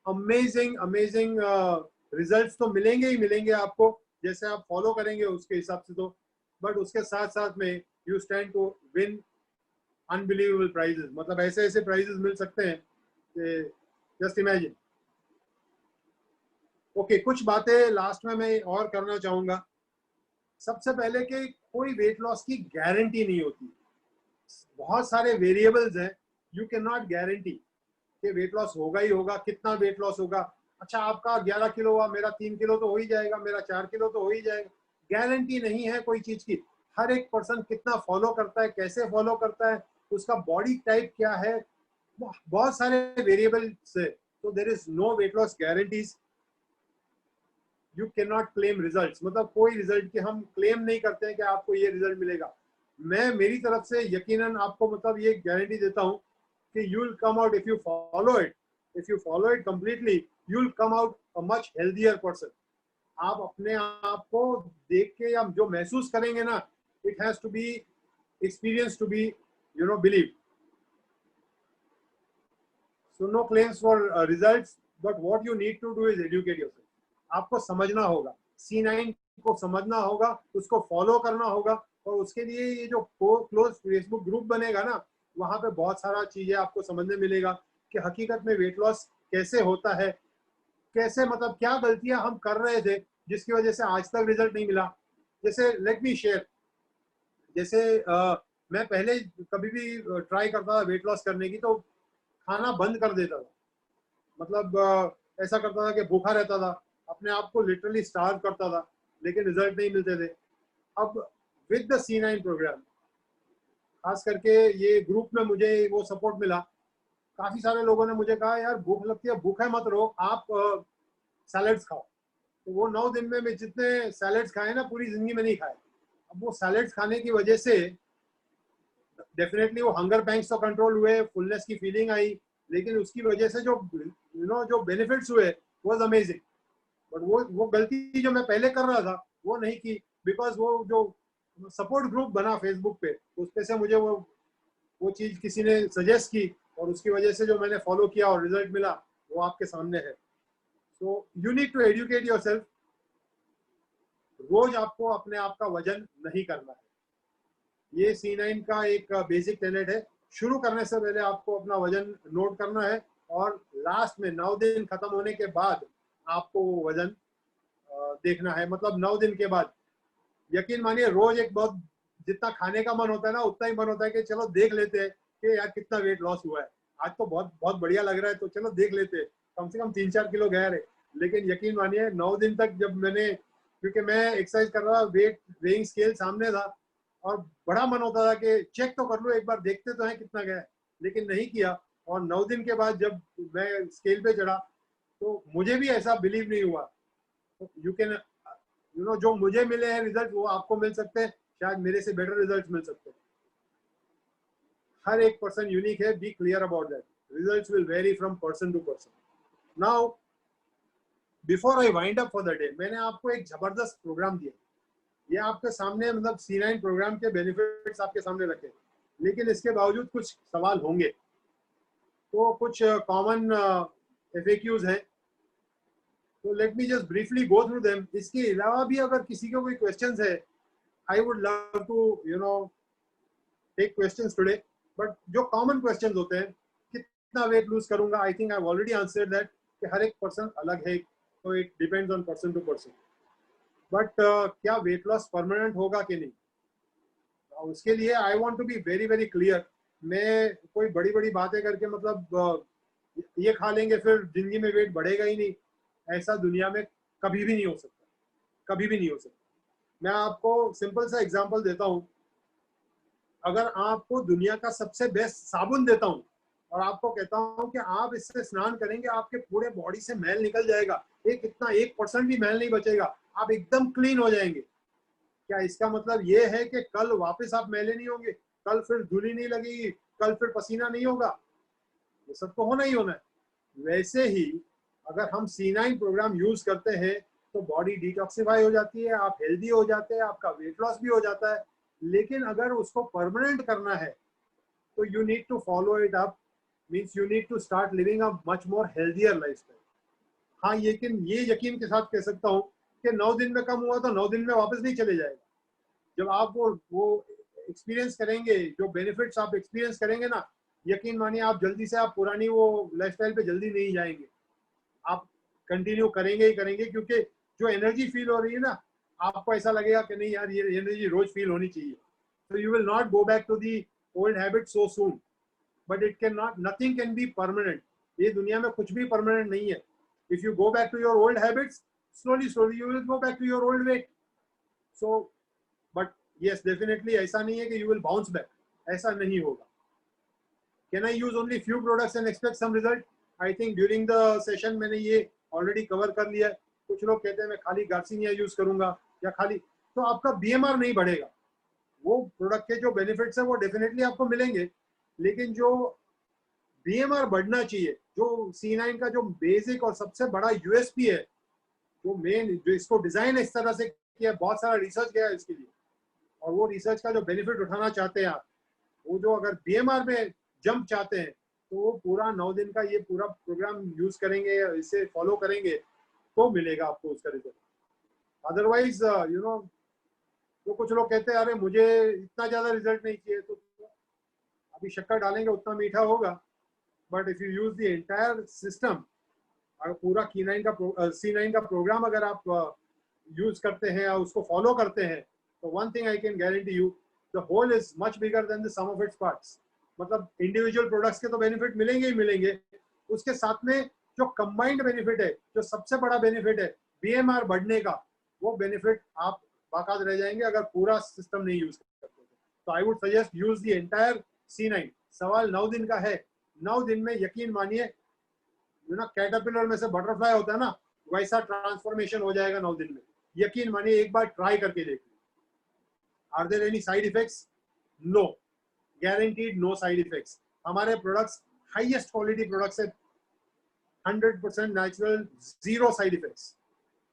Amazing results तो मिलेंगे ही मिलेंगे आपको, जैसे आप फॉलो करेंगे उसके हिसाब से। तो बट उसके साथ साथ में you stand to win unbelievable prizes, मतलब ऐसे ऐसे प्राइजेस मिल सकते हैं कि जस्ट इमेजिन। ओके, कुछ बातें लास्ट में मैं और करना चाहूंगा। सबसे पहले कि कोई वेट लॉस की गारंटी नहीं होती, बहुत सारे वेरिएबल्स हैं, यू कैन नॉट गारंटी कि वेट लॉस होगा ही होगा, कितना वेट लॉस होगा। अच्छा आपका 11 किलो हुआ, मेरा 3 किलो तो हो ही जाएगा, मेरा 4 किलो तो हो ही जाएगा, गारंटी नहीं है कोई चीज की। हर एक पर्सन कितना फॉलो करता है, कैसे फॉलो करता है, उसका बॉडी टाइप क्या है, बहुत सारे वेरिएबल्स है। तो there is no weight loss guarantees, you can not claim results, मतलब कोई रिजल्ट की हम क्लेम नहीं करते हैं कि आपको ये रिजल्ट मिलेगा। मैं मेरी तरफ से यकीनन आपको मतलब ये गारंटी देता हूँ कि you will come out, if you follow it completely, you will come out a much healthier person. आप अपने आप को देख के या जो महसूस करेंगे ना, it has to be experience to be believe. So no claims for results, but what you need to do is educate yourself. आपको समझना होगा, C9 को समझना होगा, उसको फॉलो करना होगा, और उसके लिए ये जो क्लोज फेसबुक ग्रुप बनेगा ना, वहाँ पे बहुत सारा चीजें आपको समझने मिलेगा कि हकीकत में वेट लॉस कैसे होता है, कैसे मतलब क्या गलतियां हम कर रहे थे जिसकी वजह से आज तक रिजल्ट नहीं मिला। जैसे लेट मी शेयर, जैसे मैं पहले कभी भी ट्राई करता था वेट लॉस करने की तो खाना बंद कर देता था। मतलब ऐसा करता था कि भूखा रहता था, अपने आप को लिटरली स्टार्व करता था, लेकिन रिजल्ट नहीं मिलते थे। अब विद द C9 प्रोग्राम, खास करके ये ग्रुप में मुझे वो सपोर्ट मिला। काफी सारे लोगों ने मुझे कहा यार भूख लगती है, भूखे मत रहो, आप सैलेड्स खाओ। तो वो 9 दिन में मैं जितने सैलेड्स खाए ना पूरी जिंदगी में नहीं खाए। अब वो सैलेड्स खाने की वजह से डेफिनेटली वो हंगर पैंग्स तो कंट्रोल हुए, फुलनेस की फीलिंग आई, लेकिन उसकी वजह से जो जो बेनिफिट्स हुए वाज अमेजिंग। बट वो गलती जो मैं पहले कर रहा था वो नहीं की, बिकॉज वो जो सपोर्ट ग्रुप बना फेसबुक पे, उस पे से मुझे वो चीज किसी ने सजेस्ट की और उसकी वजह से जो मैंने फॉलो किया और रिजल्ट मिला वो आपके सामने है। So you need to educate yourself. रोज आपको अपने आप का वजन नहीं करना है, ये C9 का एक बेसिक टेनेट है। शुरू करने से पहले आपको अपना वजन नोट करना है और लास्ट में 9 दिन खत्म होने के बाद आपको वो वजन देखना है। मतलब 9 दिन के बाद यकीन मानिए रोज एक बहुत जितना खाने का मन होता है ना उतना ही मन होता है कि चलो देख लेते हैं कि यार कितना वेट लॉस हुआ है। आज तो बहुत बहुत बढ़िया लग रहा है तो चलो देख लेते हैं, कम से कम 3-4 किलो गया रहे। लेकिन यकीन मानिए 9 दिन तक जब मैंने, क्योंकि मैं एक्सरसाइज कर रहा था, वेट वेइंग स्केल सामने था और बड़ा मन होता था कि चेक तो कर लो एक बार, देखते तो है कितना गया है, लेकिन नहीं किया। और 9 दिन के बाद जब मैं स्केल पे चढ़ा तो मुझे भी ऐसा बिलीव नहीं हुआ। यू कैन जो मुझे मिले हैं रिजल्ट वो आपको मिल सकते हैं, शायद मेरे से बेटर रिजल्ट मिल सकते हैं। हर एक पर्सन यूनिक है, be clear about that. Results will vary from person to person. Now before I wind up for the day, मैंने आपको एक जबरदस्त प्रोग्राम दिया, ये आपके सामने मतलब C9 प्रोग्राम के बेनिफिट्स आपके सामने रखे, लेकिन इसके बावजूद कुछ सवाल होंगे। तो कुछ कॉमन FAQs हैं, तो let me just briefly go through them. इसके अलावा भी अगर किसी को कोई क्वेश्चंस है, I would love to take questions today. But जो कॉमन क्वेश्चंस होते हैं, कितना वेट लूज करूंगा, I think I already answered that कि हर एक पर्सन अलग है, तो it depends on person to person. But क्या वेट लॉस परमानेंट होगा कि नहीं, उसके लिए I want to be very very clear. मैं कोई बड़ी बड़ी बातें करके मतलब ये खा लेंगे फिर जिंदगी में वेट बढ़ेगा ही नहीं, ऐसा दुनिया में कभी भी नहीं हो सकता, कभी भी नहीं हो सकता। मैं आपको सिंपल सा एग्जांपल देता हूँ। अगर आपको दुनिया का सबसे बेस्ट साबुन देता हूँ और आपको कहता हूँ कि आप इससे स्नान करेंगे, आपके पूरे बॉडी से मैल निकल जाएगा, एक इतना 1% भी मैल नहीं बचेगा, आप एकदम क्लीन हो जाएंगे, क्या इसका मतलब ये है कि कल वापस आप मैले नहीं होंगे, कल फिर धुली नहीं लगेगी, कल फिर पसीना नहीं होगा? ये सब तो होना ही होना है। वैसे ही अगर हम C9 प्रोग्राम यूज करते हैं तो बॉडी डिटॉक्सिफाई हो जाती है, आप हेल्दी हो जाते हैं, आपका वेट लॉस भी हो जाता है। लेकिन अगर उसको परमानेंट करना है तो you need to follow it up, means you need to start living a much more healthier lifestyle. हाँ, लेकिन ये यकीन के साथ कह सकता हूँ कि 9 दिन में कम हुआ तो 9 दिन में वापस नहीं चले जाएगा। जब आप वो एक्सपीरियंस करेंगे, जो बेनिफिट्स आप एक्सपीरियंस करेंगे ना, यकीन मानिए आप जल्दी से आप पुरानी वो लाइफस्टाइल पे जल्दी नहीं जाएंगे, आप कंटिन्यू करेंगे ही करेंगे। क्योंकि जो एनर्जी फील हो रही है ना, आपको ऐसा लगेगा कि नहीं यार ये एनर्जी रोज फील होनी चाहिए। तो you will not go back to the old habit so soon, but it can not, nothing can be permanent. ये दुनिया में कुछ भी परमानेंट नहीं है। If you go back to your old habits, slowly slowly you will go back to your old weight. So but yes definitely ऐसा नहीं है कि यू विल बाउंस बैक, ऐसा नहीं होगा। Can I use only few products and expect some result? I think during the session मैंने ये already cover कर लिया है। कुछ लोग कहते हैं मैं खाली गार्सिनिया यूज करूंगा या खाली, तो आपका BMR नहीं बढ़ेगा। वो प्रोडक्ट के जो बेनिफिट्स है वो डेफिनेटली आपको मिलेंगे, लेकिन जो BMR बढ़ना चाहिए, जो C9 का जो बेसिक और सबसे बड़ा USP है, जो मेन जो इसको डिजाइन इस तरह से किया, बहुत सारा रिसर्च किया है इसके लिए, और वो रिसर्च का जो बेनिफिट उठाना चाहते हैं आप, वो जो अगर BMR में जंप चाहते हैं तो वो पूरा 9 दिन का ये पूरा प्रोग्राम यूज करेंगे, इसे फॉलो करेंगे तो मिलेगा आपको उसका रिजल्ट। अदरवाइज तो कुछ लोग कहते हैं अरे मुझे इतना ज़्यादा रिजल्ट नहीं चाहिए, तो अभी शक्कर डालेंगे उतना मीठा होगा, but if you use the entire system, अगर पूरा C9 का प्रोग्राम अगर आप यूज करते हैं और उसको फॉलो करते हैं, तो one thing I can guarantee you, the whole is much bigger than the sum of its parts. मतलब इंडिविजुअल प्रोडक्ट्स के तो बेनिफिट मिलेंगे ही मिलेंगे, उसके साथ में जो कंबाइंड बेनिफिट है, जो सबसे बड़ा बेनिफिट है BMR बढ़ने का, वो बेनिफिट आप बाकायदा रह जाएंगे अगर पूरा सिस्टम नहीं यूज करते। तो I would suggest use the entire C9। सवाल 9 दिन का है, 9 दिन में यकीन मानिए, यू नो कैटरपिलर में से बटरफ्लाई होता है ना, वैसा ट्रांसफॉर्मेशन हो जाएगा 9 दिन में। यकीन मानिए, एक बार ट्राई करके देखिए। Are there any side effects? No, guaranteed no side effects. हमारे प्रोडक्ट्स हाईएस्ट क्वालिटी प्रोडक्ट्स है, 100% नेचुरल, जीरो साइड इफेक्ट्स।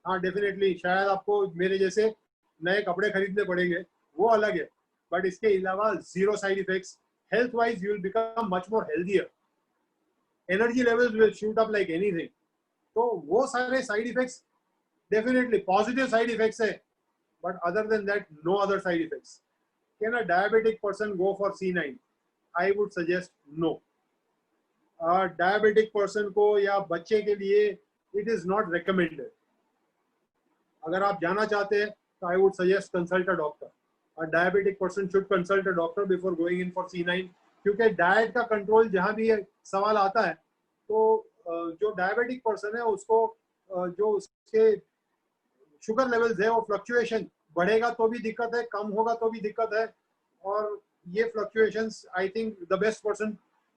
हाँ डेफिनेटली शायद आपको मेरे जैसे नए कपड़े खरीदने पड़ेंगे, वो अलग है, बट इसके अलावा zero side effects. Health wise you will become much more healthier, energy levels will shoot up like anything. तो वो सारे side effects definitely positive side effects है, but other than that no other side effects. Can a diabetic person go for C9? I would suggest no. Diabetic person को या बच्चे के लिए it is not recommended. अगर आप जाना चाहते हैं तो I would suggest consult a doctor. A diabetic person should consult a doctor before going in for C9, क्योंकि डाइट का कंट्रोल जहाँ भी सवाल आता है, तो जो डायबिटिक पर्सन है उसको जो उसके शुगर लेवल्स है वो फ्लक्चुएशन, बढ़ेगा तो भी दिक्कत है, कम होगा तो भी दिक्कत है। और ये fluctuations, I think the best person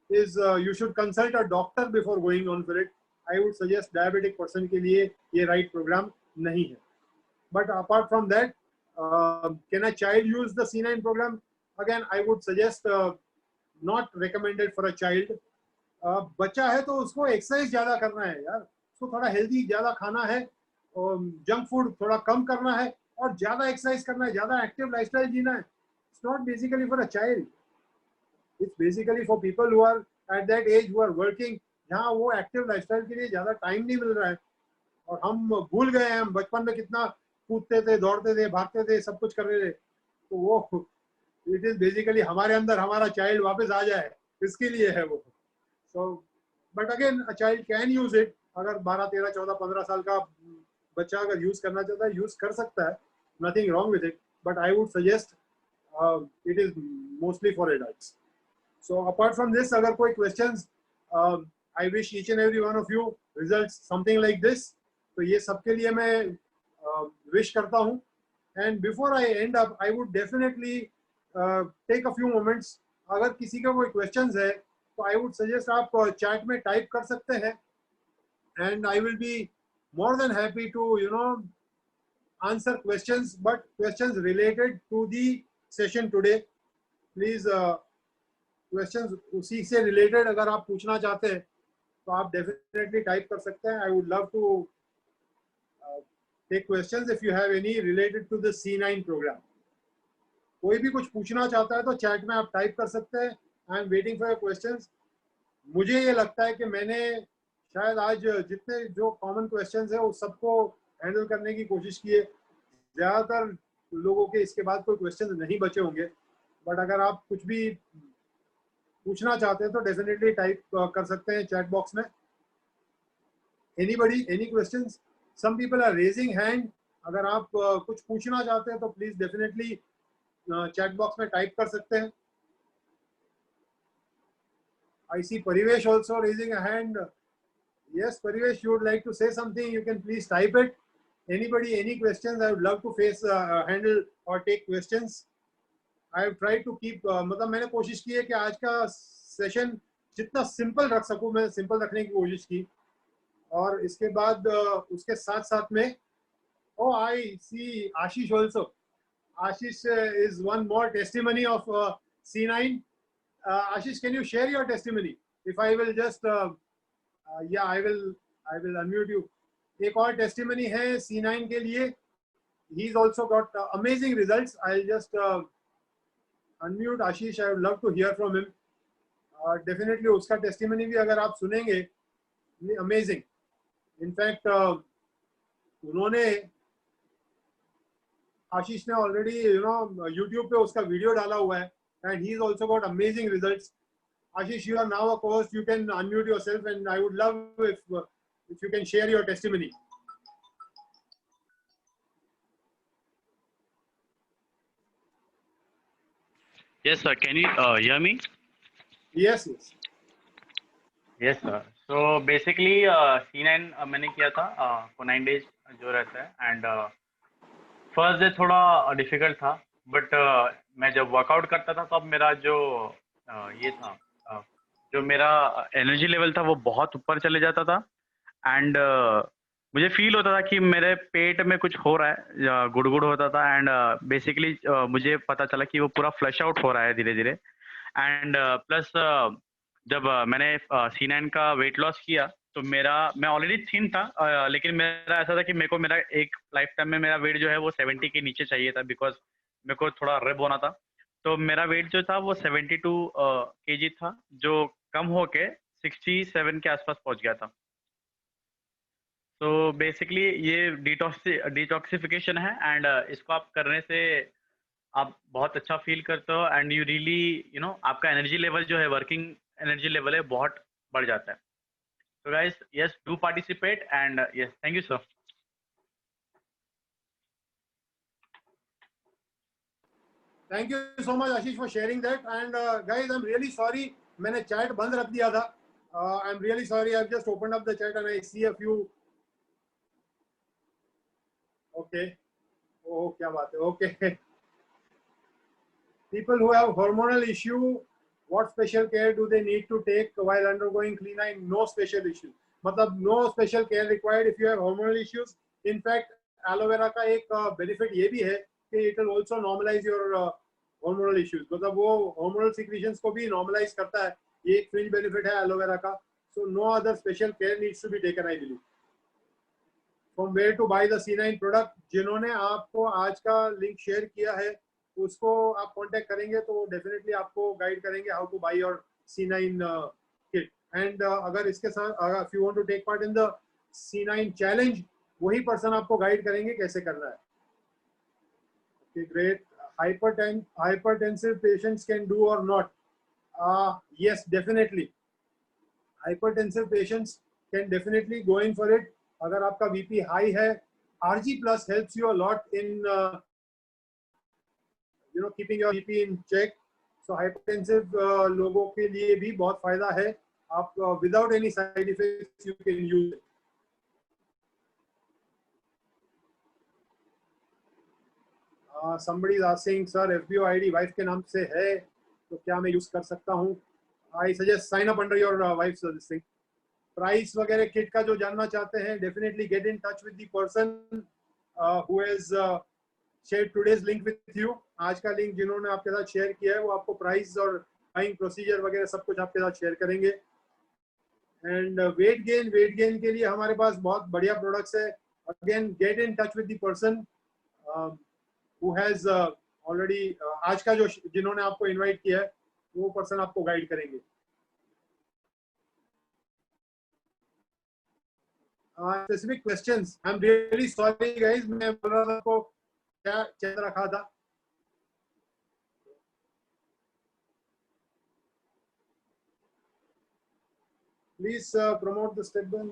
is you should consult a doctor before going on for it. I would suggest diabetic person के लिए ये राइट प्रोग्राम नहीं है। But apart from that, can a child use the C9 program? Again I would suggest not recommended for a child. बच्चा है तो उसको exercise ज्यादा करना है यार, उसको थोड़ा हेल्दी ज्यादा खाना है, जंक फूड थोड़ा कम करना है, और ज्यादा एक्सरसाइज करना है, ज्यादा एक्टिव लाइफस्टाइल जीना है। It's not basically for a child, it's basically for people who are at that age, who are working, जहाँ वो एक्टिव लाइफस्टाइल के लिए ज्यादा टाइम नहीं मिल रहा है। और हम भूल गए हैं हम बचपन में कितना कूदते थे, दौड़ते थे, भागते थे, सब कुछ कर रहे थे। तो वो इट इज बेसिकली हमारे अंदर हमारा चाइल्ड वापस आ जाए, इसके लिए है वो। So, but again, a child can use it. अगर 12, 13, 14, 15 साल का बच्चा अगर यूज करना चाहता है, यूज कर सकता है, nothing wrong with it. But I would suggest it is mostly for adults. So apart from this, अगर कोई questions, I wish each and every one of you results something like this. तो ये सबके लिए मैं wish करता हूँ. And before I end up, I would definitely take a few moments. अगर किसी का कोई questions है, तो आई वुड सजेस्ट आप चैट में टाइप कर सकते हैं, and I will be more than happy to you know answer questions, but questions related to the session today. Please questions उसी से रिलेटेड अगर आप पूछना चाहते हैं तो आप डेफिनेटली टाइप कर सकते हैं। I would love to take questions if you have any related to the C9 program. कोई भी कुछ पूछना चाहता है तो चैट में आप टाइप कर सकते हैं। I am waiting for your questions. मुझे ये लगता है कि मैंने शायद आज जितने जो कॉमन क्वेश्चंस है उस सबको हैंडल करने की कोशिश की है। ज़्यादातर लोगों के इसके बाद कोई क्वेश्चंस नहीं बचे होंगे, बट अगर आप कुछ भी पूछना चाहते हैं तो डेफिनेटली टाइप कर सकते हैं चैट बॉक्स में। Anybody, any questions? Some people are raising hand. अगर आप कुछ पूछना चाहते हैं तो प्लीज डेफिनेटली चैट बॉक्स में टाइप कर सकते हैं। I see Parivesh also raising a hand. Yes, Parivesh, you would like to say something, you can please type it. Anybody, any questions? I would love to handle or take questions. I have tried to keep, मतलब मैंने कोशिश की है कि आज का session जितना simple रख सकूं मैं सिंपल रखने की कोशिश की। और इसके बाद उसके साथ साथ में I see Ashish also. Ashish is one more testimony of C9. Ashish, can you share your testimony? If I will just yeah, I will unmute you. एक और testimony है C9 के लिए. He's also got amazing results. I'll just unmute Ashish. I would love to hear from him. Definitely उसका testimony भी अगर आप सुनेंगे, amazing. In fact, उन्होंने आशीष ने ऑलरेडी यूट्यूब पे उसका वीडियो डाला हुआ है and he is also got amazing results. Ashish, you are now a host. You can unmute yourself, and I would love if you can share your testimony. Yes, sir. Can you hear me? Yes, yes. Yes, sir. So basically, C9 मैंने किया था for 9 days जो रहता है and first day थोड़ा difficult था but मैं जब वर्कआउट करता था तब मेरा जो ये था जो मेरा एनर्जी लेवल था वो बहुत ऊपर चले जाता था एंड मुझे फील होता था कि मेरे पेट में कुछ हो रहा है, गुड़गुड़ होता था एंड बेसिकली मुझे पता चला कि वो पूरा फ्लश आउट हो रहा है धीरे धीरे एंड प्लस जब मैंने C9 का वेट लॉस किया तो मैं ऑलरेडी थिन था लेकिन मेरा ऐसा था कि मेरे को मेरा एक लाइफ टाइम में मेरा वेट जो है वो 70 के नीचे चाहिए था बिकॉज मेरे को थोड़ा रिब होना था. तो मेरा वेट जो था वो 72 kg था जो कम होके 67 के आसपास पहुंच गया था. तो बेसिकली ये डिटॉक्सिफिकेशन है एंड इसको आप करने से आप बहुत अच्छा फील करते हो एंड यू रियली आपका एनर्जी लेवल जो है वर्किंग एनर्जी लेवल है बहुत बढ़ जाता है. So guys, yes, do participate and yes, thank you, sir. Thank you so much, Ashish, for sharing that. And guys, I'm really sorry. मैंने chat बंद रख दिया था. I'm really sorry. I've just opened up the chat and I see a few. Okay. Oh, क्या बात है. Okay. People who have hormonal issue, what special care do they need to take while undergoing Clean9? No special issue. मतलब no special care required if you have hormonal issues. In fact, aloe vera का एक benefit ये भी है कि it will also normalize your hormonal issues. मतलब वो hormonal secretions को भी normalize करता है. ये एक fringe benefit है aloe vera का. So no other special care needs to be taken, I believe. From where to buy the C9 product? जिन्होंने आपको आज का लिंक शेयर किया है उसको आप कांटेक्ट करेंगे तो डेफिनेटली आपको गाइड करेंगे how to buy your C9 kit. And अगर इसके साथ if you want to take part in the C9 challenge वही पर्सन आपको गाइड करेंगे कैसे करना है. Okay, great. Hypertensive patients can do or not? Yes, definitely. Hypertensive patients can definitely go in for it. अगर आपका बीपी हाई है, RG plus helps you a lot in keeping your BP in check. So hypertensive लोगों के लिए भी बहुत फायदा है. आप without any side effects you can use it. Somebody is asking, sir, FBO ID wife के नाम से है तो क्या मैं यूज कर सकता हूँ? I suggest sign up under your wife's this thing. Price वगैरह किट का जो जानना चाहते हैं, definitely get in touch with the person who has share today's link with you. आज का लिंक जिन्होंने आपके साथ शेयर किया है वो आपको प्राइस और बाइंग प्रोसीजर वगैरह सब कुछ आपके साथ शेयर करेंगे. एंड वेट गेन के लिए हमारे पास बहुत बढ़िया प्रोडक्ट्स है. Again get in touch with the person who has already आज का जो जिन्होंने आपको इनवाइट किया है वो पर्सन आपको गाइड करेंगे. Specific questions. I'm really sorry guys. मैं बोल रहा था को क्या चल रखा था. Please promote the step down.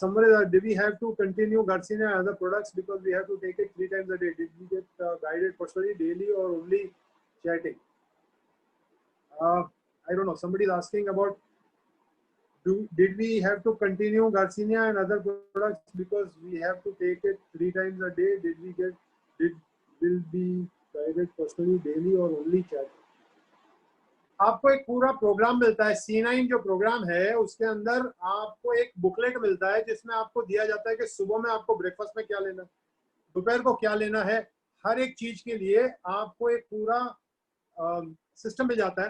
Somebody, do we have to continue Garcinia and other products because we have to take it 3 times a day? Did we get guided personally daily or only chatting? I don't know. Somebody is asking about did we have to continue Garcinia and other products because we have to take it 3 times a day? Will be guided personally daily or only chat? आपको एक पूरा programme मिलता है. C9 जो programme है उसके अंदर आपको एक बुकलेट मिलता है जिसमें आपको दिया जाता है कि सुबह में आपको ब्रेकफास्ट में क्या लेना है, दोपहर को क्या लेना है. हर एक चीज के लिए आपको एक पूरा सिस्टम मिल जाता है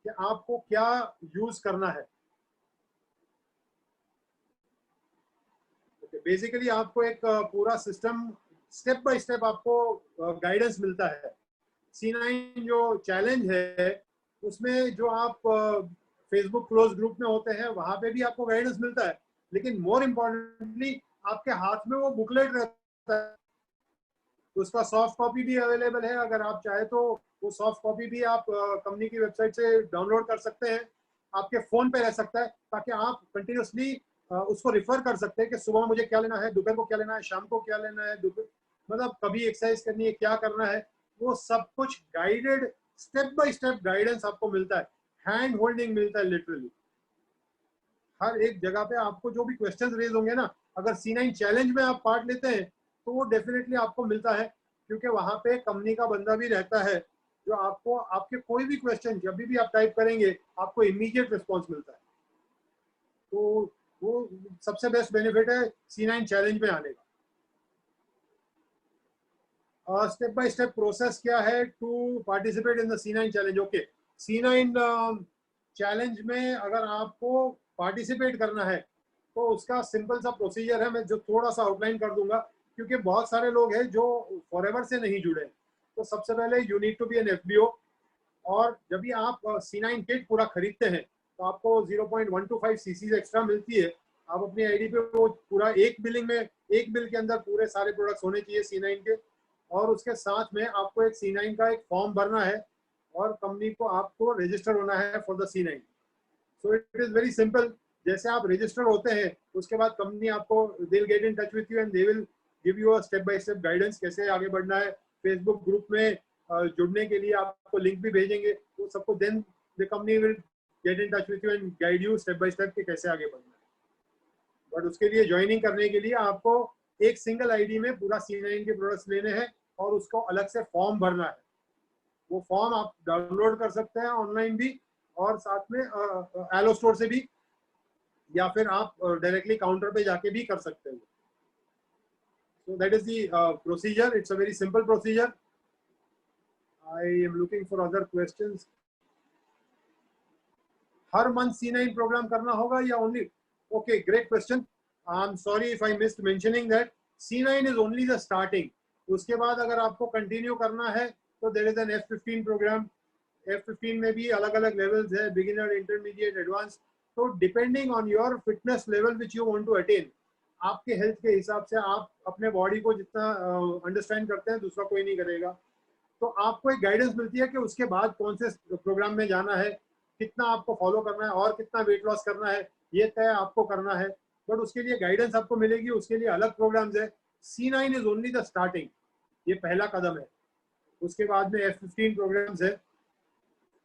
कि आपको क्या यूज करना है. बेसिकली आपको एक पूरा सिस्टम स्टेप बाय स्टेप आपको गाइडेंस मिलता है. C9 जो चैलेंज है उसमें जो आप फेसबुक क्लोज ग्रुप में होते हैं वहां पे भी आपको गाइडेंस मिलता है लेकिन मोर इम्पोर्टेंटली आपके हाथ में वो बुकलेट रहता है, उसका सॉफ्ट कॉपी भी अवेलेबल है। अगर आप चाहे तो वो सॉफ्ट कॉपी भी आप कंपनी की वेबसाइट से डाउनलोड कर सकते हैं, आपके फोन पे रह सकता है, ताकि आप कंटिन्यूसली उसको रिफर कर सकते हैं कि सुबह में मुझे क्या लेना है, दोपहर को क्या लेना है, शाम को क्या लेना है, मतलब कभी एक्सरसाइज करनी है, क्या करना है, वो सब कुछ guided, step by step guidance आपको मिलता है, हैंड होल्डिंग मिलता है लिटरली। हर एक जगह पे आपको जो भी क्वेश्चंस रेज होंगे ना, अगर C9 चैलेंज में आप पार्ट लेते हैं तो वो डेफिनेटली आपको मिलता है, क्योंकि वहां पे कंपनी का बंदा भी रहता है जो आपको आपके कोई भी क्वेश्चन जब भी आप टाइप करेंगे आपको इमीडिएट रिस्पॉन्स मिलता है। तो वो सबसे बेस्ट बेनिफिट है C9 चैलेंज में आने का। स्टेप बाय स्टेप प्रोसेस क्या है to participate in the C9 challenge. Okay, C9 challenge में अगर आपको पार्टिसिपेट करना है तो उसका सिंपल सा प्रोसीजर है, मैं जो थोड़ा सा आउटलाइन कर दूंगा, क्योंकि बहुत सारे लोग हैं जो फॉरएवर से नहीं जुड़े। तो सबसे पहले you need to be an FBO, और जब भी आप C9 किट पूरा खरीदते हैं तो आपको 0.125 cc एक्स्ट्रा मिलती है। आप अपनी आईडी पे वो पूरा एक बिलिंग में, एक बिल के अंदर पूरे सारे प्रोडक्ट्स होने चाहिए C9 के, और उसके साथ में आपको एक C9 का एक फॉर्म भरना है और कंपनी को आपको रजिस्टर होना है for the C9। So it is very simple. जैसे आप रजिस्टर होते हैं उसके बाद कंपनी आपको they will get in touch with you and they will give you a step by step guidance कैसे आगे बढ़ना है। फेसबुक ग्रुप में जुड़ने के लिए आपको लिंक भी भेजेंगे, वो सबको then the company will get in touch with you and guide you step by step कि कैसे आगे बढ़ना है। बट उसके लिए ज्वाइनिंग करने के लिए आपको एक सिंगल आईडी में पूरा C9 के प्रोडक्ट्स लेने हैं और उसको अलग से फॉर्म भरना है। वो फॉर्म आप डाउनलोड कर सकते हैं ऑनलाइन भी, और साथ में एलो स्टोर से भी, या फिर आप डायरेक्टली काउंटर पे जाके भी कर सकते हैं। So that is the procedure. It's a very simple procedure. I am looking for other questions. हर मंथ C9 प्रोग्राम करना होगा या only? Okay, great question. I am sorry if I missed mentioning that C9 is only the starting. उसके बाद अगर आपको continue करना है तो there is an F15 programme. F15 में भी अलग अलग लेवल्स है, बिगिनर, इंटरमीडिएट, एडवांस। तो depending on your fitness level which you want to attain, आपके हेल्थ के हिसाब से आप अपने बॉडी को जितना अंडरस्टैंड करते हैं दूसरा कोई नहीं करेगा, तो आपको एक गाइडेंस मिलती है कि उसके बाद कौन से प्रोग्राम में जाना है, कितना आपको फॉलो करना है और कितना वेट लॉस करना है, ये तय आपको करना है। बट उसके लिए गाइडेंस आपको मिलेगी, उसके लिए अलग प्रोग्राम्स है। C9 is only the starting, ये पहला कदम है। उसके बाद में F15 प्रोग्राम्स है।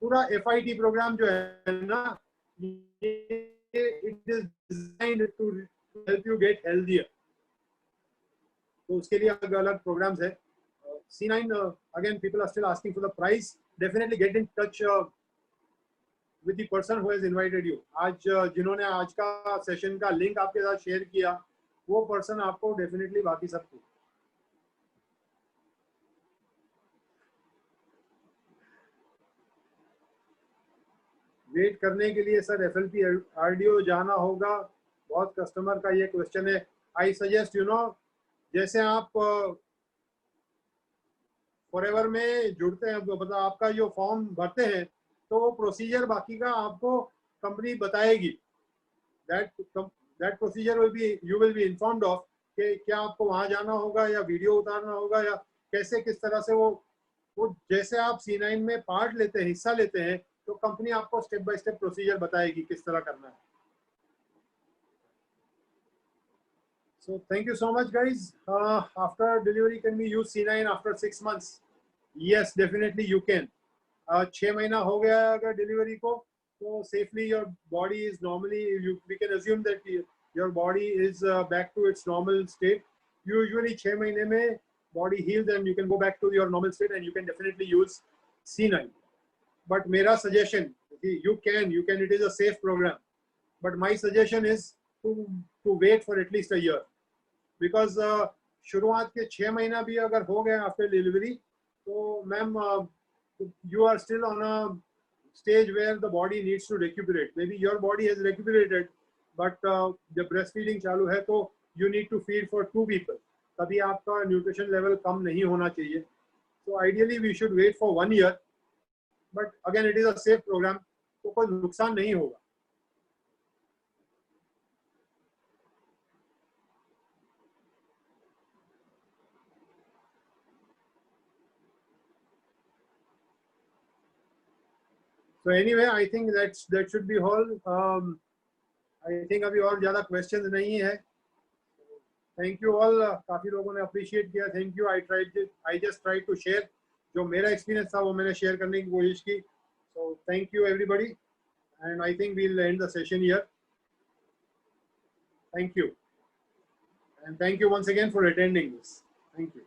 पूरा FIT प्रोग्राम जो है ना, it is designed to help you get healthier. तो उसके लिए अलग अलग प्रोग्राम्स है। C9 again people are still asking for the price. Definitely get in touch with the person who has invited you. आज जिन्होंने आज का सेशन का लिंक आपके साथ शेयर किया वो पर्सन आपको डेफिनेटली बाकी सबको वेट करने के लिए सर FLP RDO जाना होगा। बहुत कस्टमर का ये क्वेश्चन है। आई सजेस्ट जैसे आप फॉरएवर में जुड़ते हैं, मतलब आपका जो फॉर्म भरते हैं तो वो प्रोसीजर बाकी का आपको कंपनी बताएगी। That procedure will be, you will be informed of कि क्या आपको वहां जाना होगा या वीडियो उतारना होगा या कैसे किस तरह से वो जैसे आप C9 में पार्ट लेते हैं, हिस्सा लेते हैं, तो कंपनी आपको स्टेप बाय स्टेप प्रोसीजर बताएगी किस तरह करना है। So thank you so much, guys. After delivery, can we use C9 after 6 months? Yes, definitely you can. 6 महीना हो गया अगर डिलीवरी को, तो safely your body is normally, we can assume that your body is back to its normal state. Usually 6 महीने में body heals and you can go back to your normal state and you can definitely use C9. But मेरा suggestion, you can, it is a safe program. But my suggestion is to wait for at least a year. Because शुरुआत के 6 महीना भी अगर हो गए after delivery, तो ma'am you are still on a stage where the body needs to recuperate. Maybe your body has recuperated, but the breastfeeding चालू है, तो you need to feed for 2 people. तभी आपका न्यूट्रिशन लेवल कम नहीं होना चाहिए. So ideally we should wait for 1 year. But again it is a safe program, तो कोई नुकसान नहीं होगा. So anyway, I think that should be all. I think अभी और ज़्यादा questions नहीं है. Thank you all. काफी लोगों ने appreciate किया. Thank you. I just tried to share जो मेरा experience था वो मैंने share करने की कोशिश की. So thank you everybody. And I think we'll end the session here. Thank you. And thank you once again for attending this. Thank you.